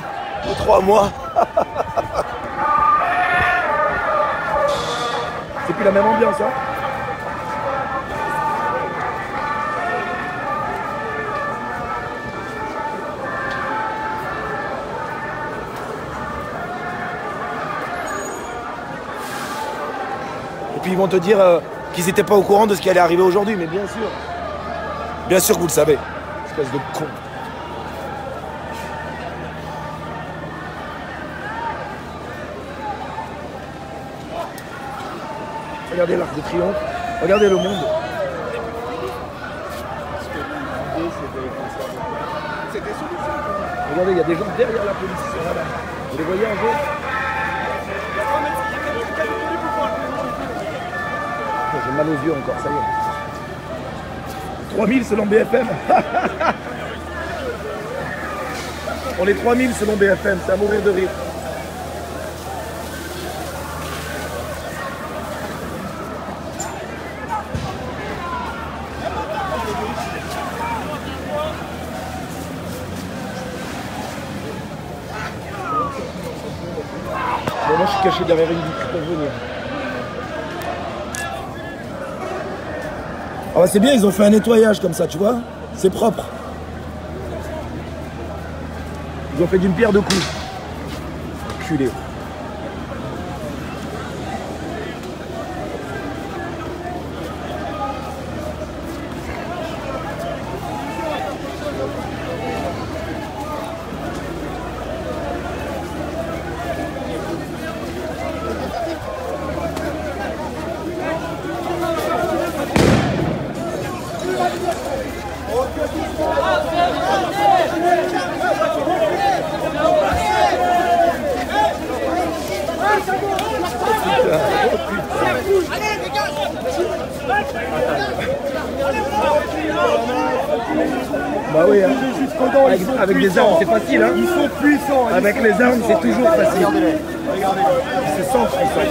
ou 3 mois. C'est plus la même ambiance, hein. Et puis ils vont te dire qu'ils n'étaient pas au courant de ce qui allait arriver aujourd'hui, mais bien sûr. Bien sûr que vous le savez. Espèce de con. Regardez l'Arc de Triomphe, regardez le monde. Regardez, il y a des gens derrière la police, ils sont là-bas. Vous les voyez en jaune? J'ai mal aux yeux encore, ça y est. 3000 selon BFM. On est 3000 selon BFM, c'est à mourir de rire. Bon, moi je suis caché derrière une vitre pour venir. Ah bah c'est bien, ils ont fait un nettoyage comme ça, tu vois. C'est propre. Ils ont fait d'une pierre deux coups. Enculé. Bah oui, hein. Avec des armes c'est facile, hein. Ils sont puissants. Avec les armes c'est toujours facile. Regardez-les. Ils se sentent puissants.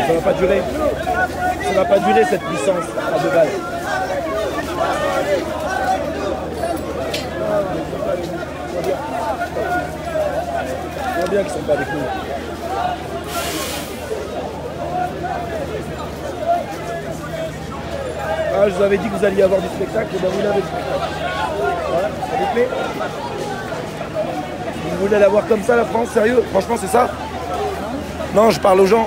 Ça va pas durer. Ça va pas durer cette puissance à 2 balles. On voit bien qu'ils sont pas avec nous. Ah, je vous avais dit que vous alliez avoir du spectacle, et ben vous l'avez le spectacle. Voilà, ça vous plaît? Vous voulez la voir comme ça, la France? Sérieux? Franchement, c'est ça? Non, je parle aux gens.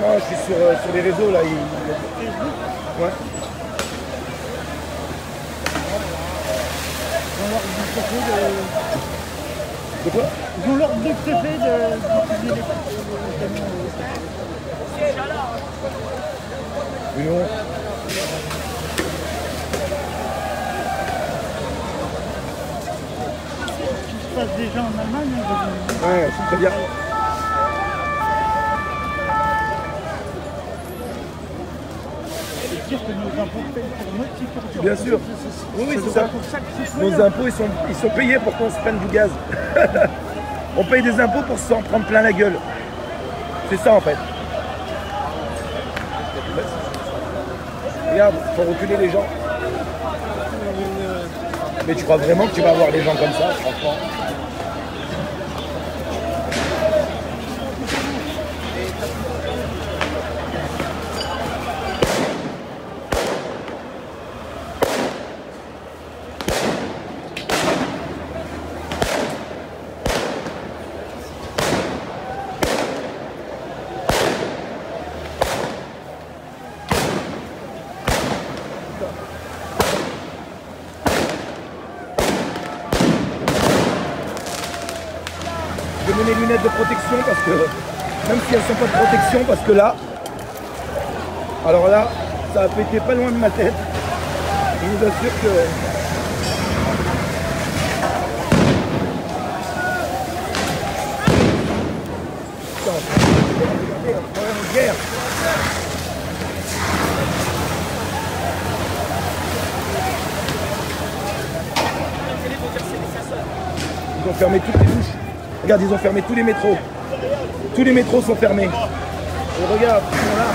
Non, je suis sur les réseaux, là. Ouais. De quoi? Ils ont l'ordre de préfet d'utiliser les camions. Oui, non. Ce qui se passe déjà en Allemagne, Ouais, c'est très bien. c'est sûr que nos impôts payent pour notre sécurité. Bien sûr. Oui, oui, c'est ça. Nos impôts, ils sont payés pour qu'on se prenne du gaz. On paye des impôts pour s'en prendre plein la gueule. C'est ça, en fait. Regarde, il faut reculer les gens. Mais tu crois vraiment que tu vas avoir des gens comme ça, franchement? Je mets mes lunettes de protection parce que, même si elles ne sont pas de protection, parce que là, alors là, ça a pété pas loin de ma tête. Je vous assure que... Putain, on est en guerre. Ils ont fermé toutes les douches. Regarde, ils ont fermé tous les métros. Tous les métros sont fermés. Et regarde, ils sont là.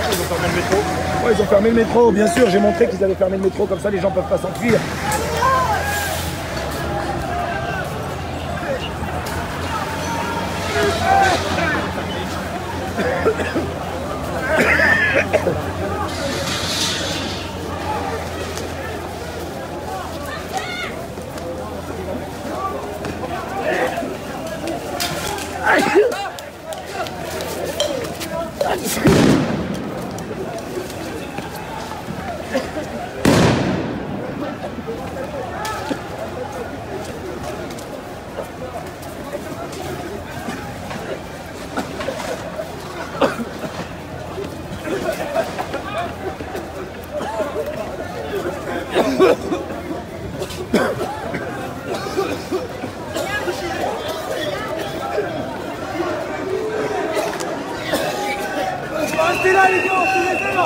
Ils ont fermé le métro. Ouais, ils ont fermé le métro, bien sûr. J'ai montré qu'ils avaient fermé le métro, comme ça les gens ne peuvent pas s'enfuir. Restez là les gars, on se met là.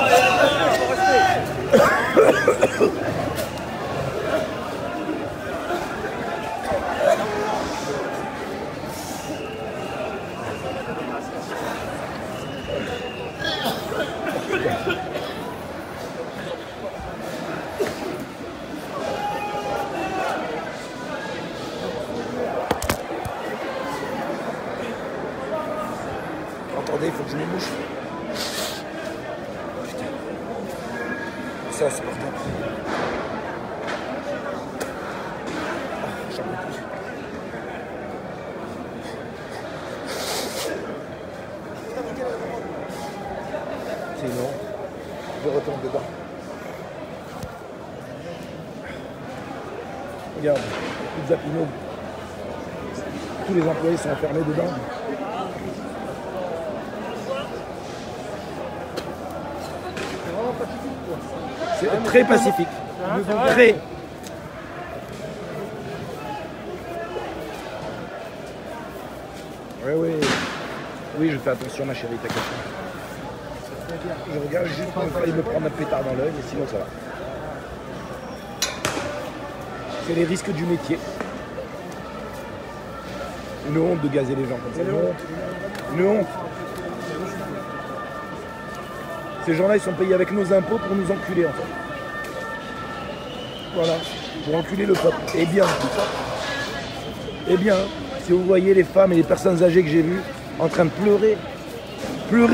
Attendez, il faut que je me mouche. C'est insupportable. J'en peux plus. C'est long. Je retourne dedans. Regarde, Pizza Pino. Tous les employés sont enfermés dedans. C'est très pacifique. Très. Oui, oui. Oui, je fais attention, ma chérie, t'inquiète pas. Je regarde juste pour ne pas me prendre un pétard dans l'œil, mais sinon ça va. C'est les risques du métier. Une honte de gazer les gens comme ça. Une honte. Ces gens-là, ils sont payés avec nos impôts pour nous enculer, en fait. Voilà, pour enculer le peuple. Et bien, Si vous voyez les femmes et les personnes âgées que j'ai vues en train de pleurer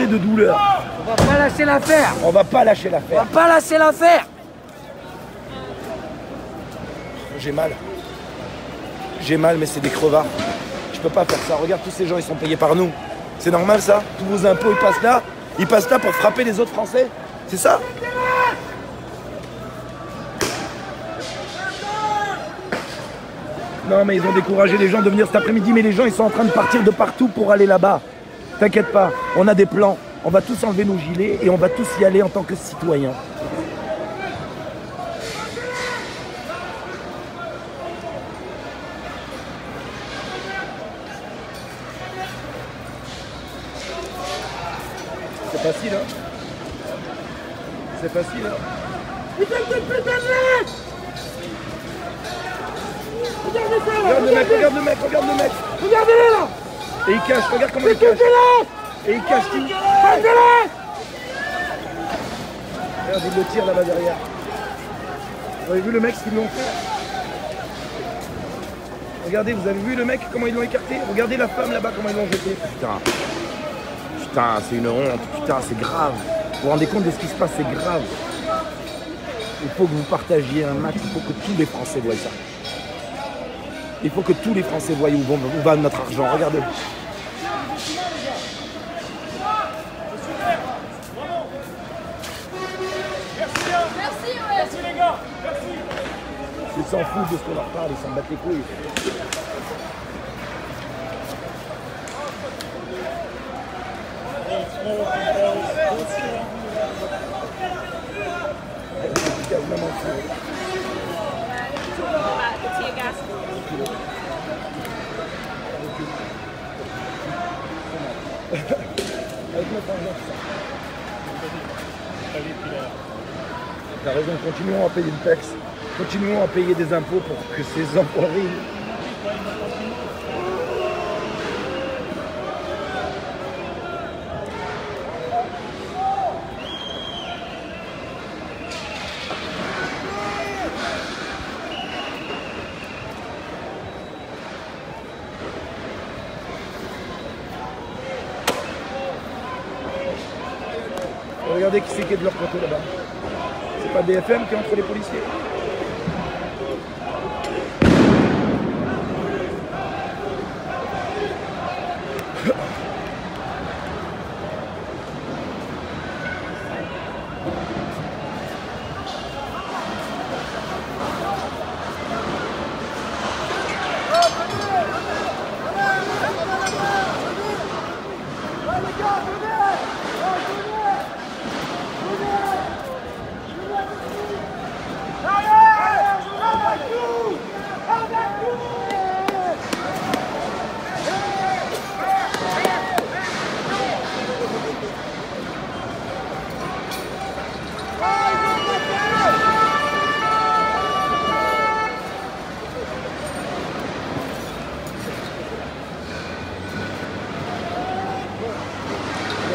de douleur. On va pas lâcher l'affaire. On va pas lâcher l'affaire. On va pas lâcher l'affaire. J'ai mal. J'ai mal, mais c'est des crevards. Je peux pas faire ça. Regarde, tous ces gens, ils sont payés par nous. C'est normal ça? Tous vos impôts, ils passent là. Ils passent là pour frapper les autres Français. C'est ça? Non, mais ils ont découragé les gens de venir cet après-midi. Mais les gens, ils sont en train de partir de partout pour aller là-bas. T'inquiète pas, on a des plans. On va tous enlever nos gilets et on va tous y aller en tant que citoyens. C'est facile, hein? C'est facile, hein? Putain de putain de mec! Regardez ça là! Regarde le mec, regarde le mec, regarde le mec! Regardez-le là! Et il cache, regarde comment il cache! Et il cache tout! Regarde, il le tire là-bas derrière. Vous avez vu le mec ce qu'ils lui ont fait? Regardez, vous avez vu le mec comment ils l'ont écarté? Regardez la femme là-bas comment ils l'ont jeté. Putain, c'est une honte. Putain, c'est grave. Vous vous rendez compte de ce qui se passe? C'est grave. Il faut que vous partagiez un max. Il faut que tous les Français voient ça. Il faut que tous les Français voient où va notre argent. Regardez. Merci les gars. Ils s'en foutent de ce qu'on leur parle, ils s'en battent les couilles. T'as raison, continuons à payer une taxe. Continuons à payer des impôts pour que ces enfoirés... Regardez qui c'est qui est de leur côté là-bas. C'est pas BFM qui est entre les policiers.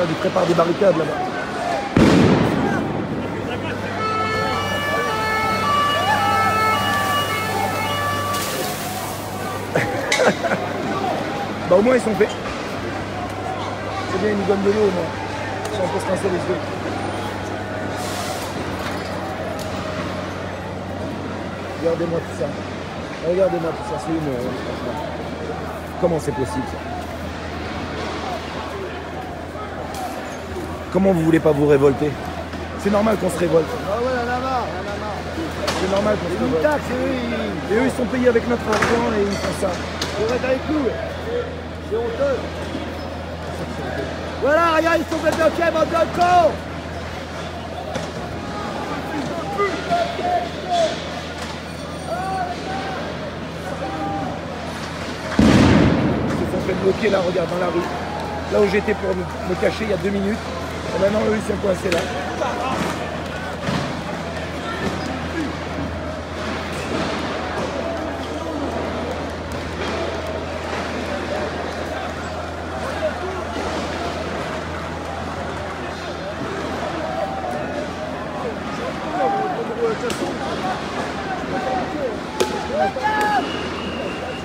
Ils préparent des barricades là-bas. Bah au moins ils sont faits. C'est bien, ils nous donnent de l'eau au moins. Si on peut se rincer les yeux. Regardez-moi tout ça. Regardez-moi tout ça, c'est une franchement. Comment c'est possible ça? Comment vous voulez pas vous révolter? C'est normal qu'on se révolte. Ah ouais, la marre. C'est normal qu'on se révolte. Et eux, ils sont payés avec notre argent et ils font ça. Faut être avec nous. C'est honteux. Voilà, regarde, ils sont bloqués, bande de cons. Ils se sont fait bloquer là, regarde, dans la rue. Là où j'étais pour me cacher il y a 2 minutes. Et maintenant, eux, ils sont coincés là.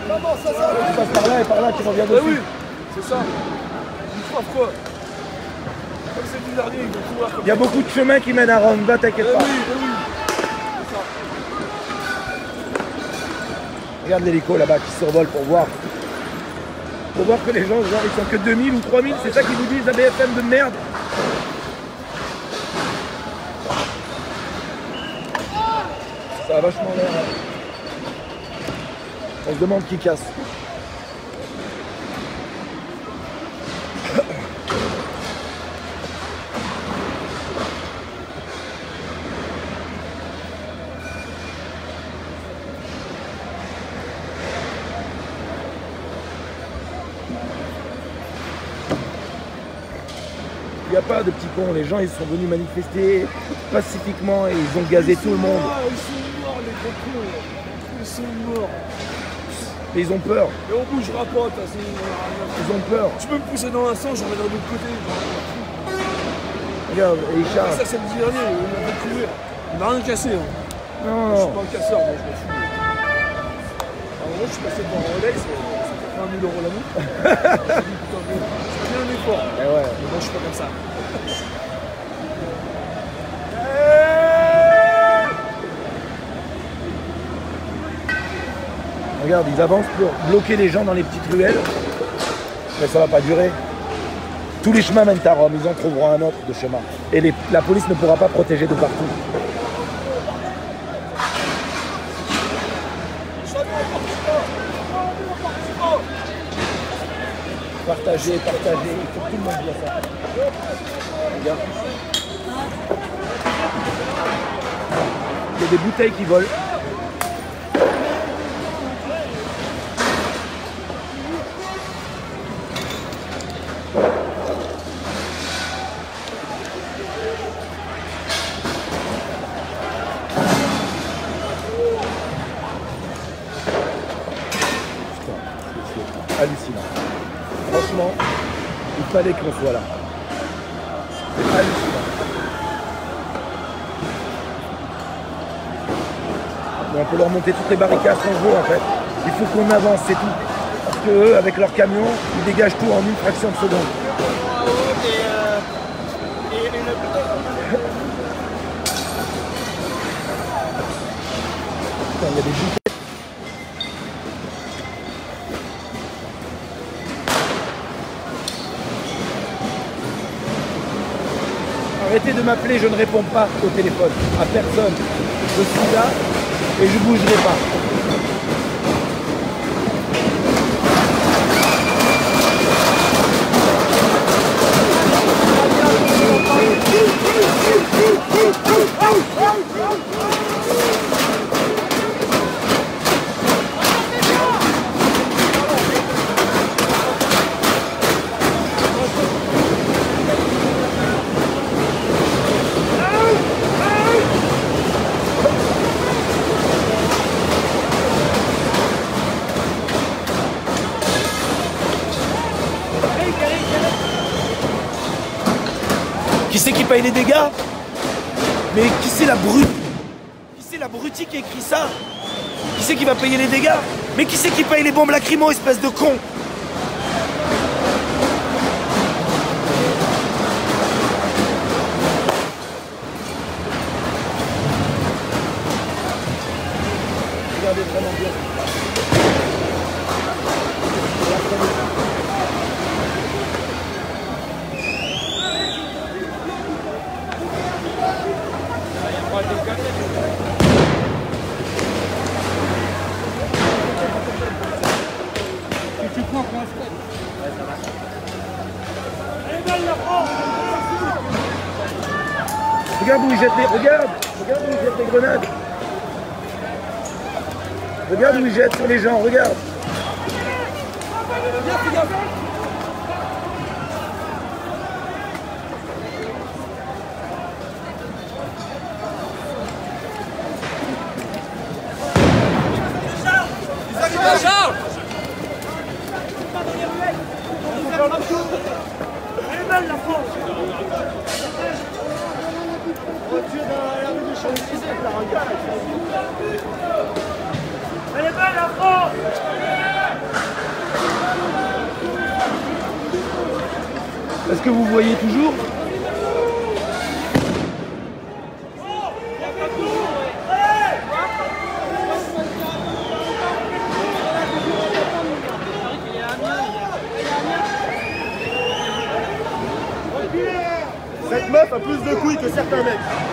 Comment Tu passes par là et par là, tu reviens dessus. Oui, c'est ça. Ils frappent quoi? Comme c'est du dernier, ils vont pouvoir. Il y a beaucoup de chemins qui mènent à Rome, va t'inquiète pas. Oui, oui. C'est ça. Regarde l'hélico là-bas qui survole pour voir. Pour voir que les gens, genre, ils sont que 2000 ou 3000, c'est ça qu'ils nous disent, la BFM de merde. Ça a vachement l'air. On se demande qui casse. Il n'y a pas de petits cons, les gens ils sont venus manifester pacifiquement et ils ont gazé tout le monde. Ils sont morts les gros cons. Ils sont morts. Et ils ont peur. Et on bougera pas, t'as Ils ont peur. Tu peux me pousser dans un sens, j'en vais de l'autre côté. Regarde, et Richard. Ça samedi dernier, il m'a fait courir. Il m'a rien cassé. Hein. Non, je suis pas un casseur, moi je m'en fous. Alors moi je suis passé devant un Rolex, ça fait 20 000 € la nuit. J'ai dit putain, c'est bien un effort. Et ouais. Mais moi je suis pas comme ça. Regarde, ils avancent pour bloquer les gens dans les petites ruelles. Mais ça va pas durer. Tous les chemins mènent à Rome, ils en trouveront un autre de chemin. Et la police ne pourra pas protéger de partout. Partagez, partagez, il faut que tout le monde voit ça. Regarde. Il y a des bouteilles qui volent. Hallucinant. Franchement, il fallait qu'on soit là. C'est hallucinant. Mais on peut leur monter toutes les barricades qu'on veut en fait. Il faut qu'on avance, c'est tout. Parce que eux, avec leur camion, ils dégagent tout en une fraction de seconde. Putain, il y a des bouteilles. Arrêtez de m'appeler, je ne réponds pas au téléphone, à personne. Je suis là et je ne bougerai pas. Qui c'est qui paye les dégâts? Mais qui c'est la brute? Qui c'est l'abruti qui écrit ça? Qui c'est qui va payer les dégâts? Mais qui c'est qui paye les bombes lacrymo, espèce de con? Regardez vraiment bien. Tu prends pour un stade. Ouais, ça va. Elle est belle la France. Regarde où ils jettent les... Regarde où ils jettent les grenades. Regarde où ils jettent sur les gens, regarde. Charles! Elle est belle la France. Elle est belle la France. Est-ce que vous voyez toujours? Cette meuf a plus de couilles que certains mecs.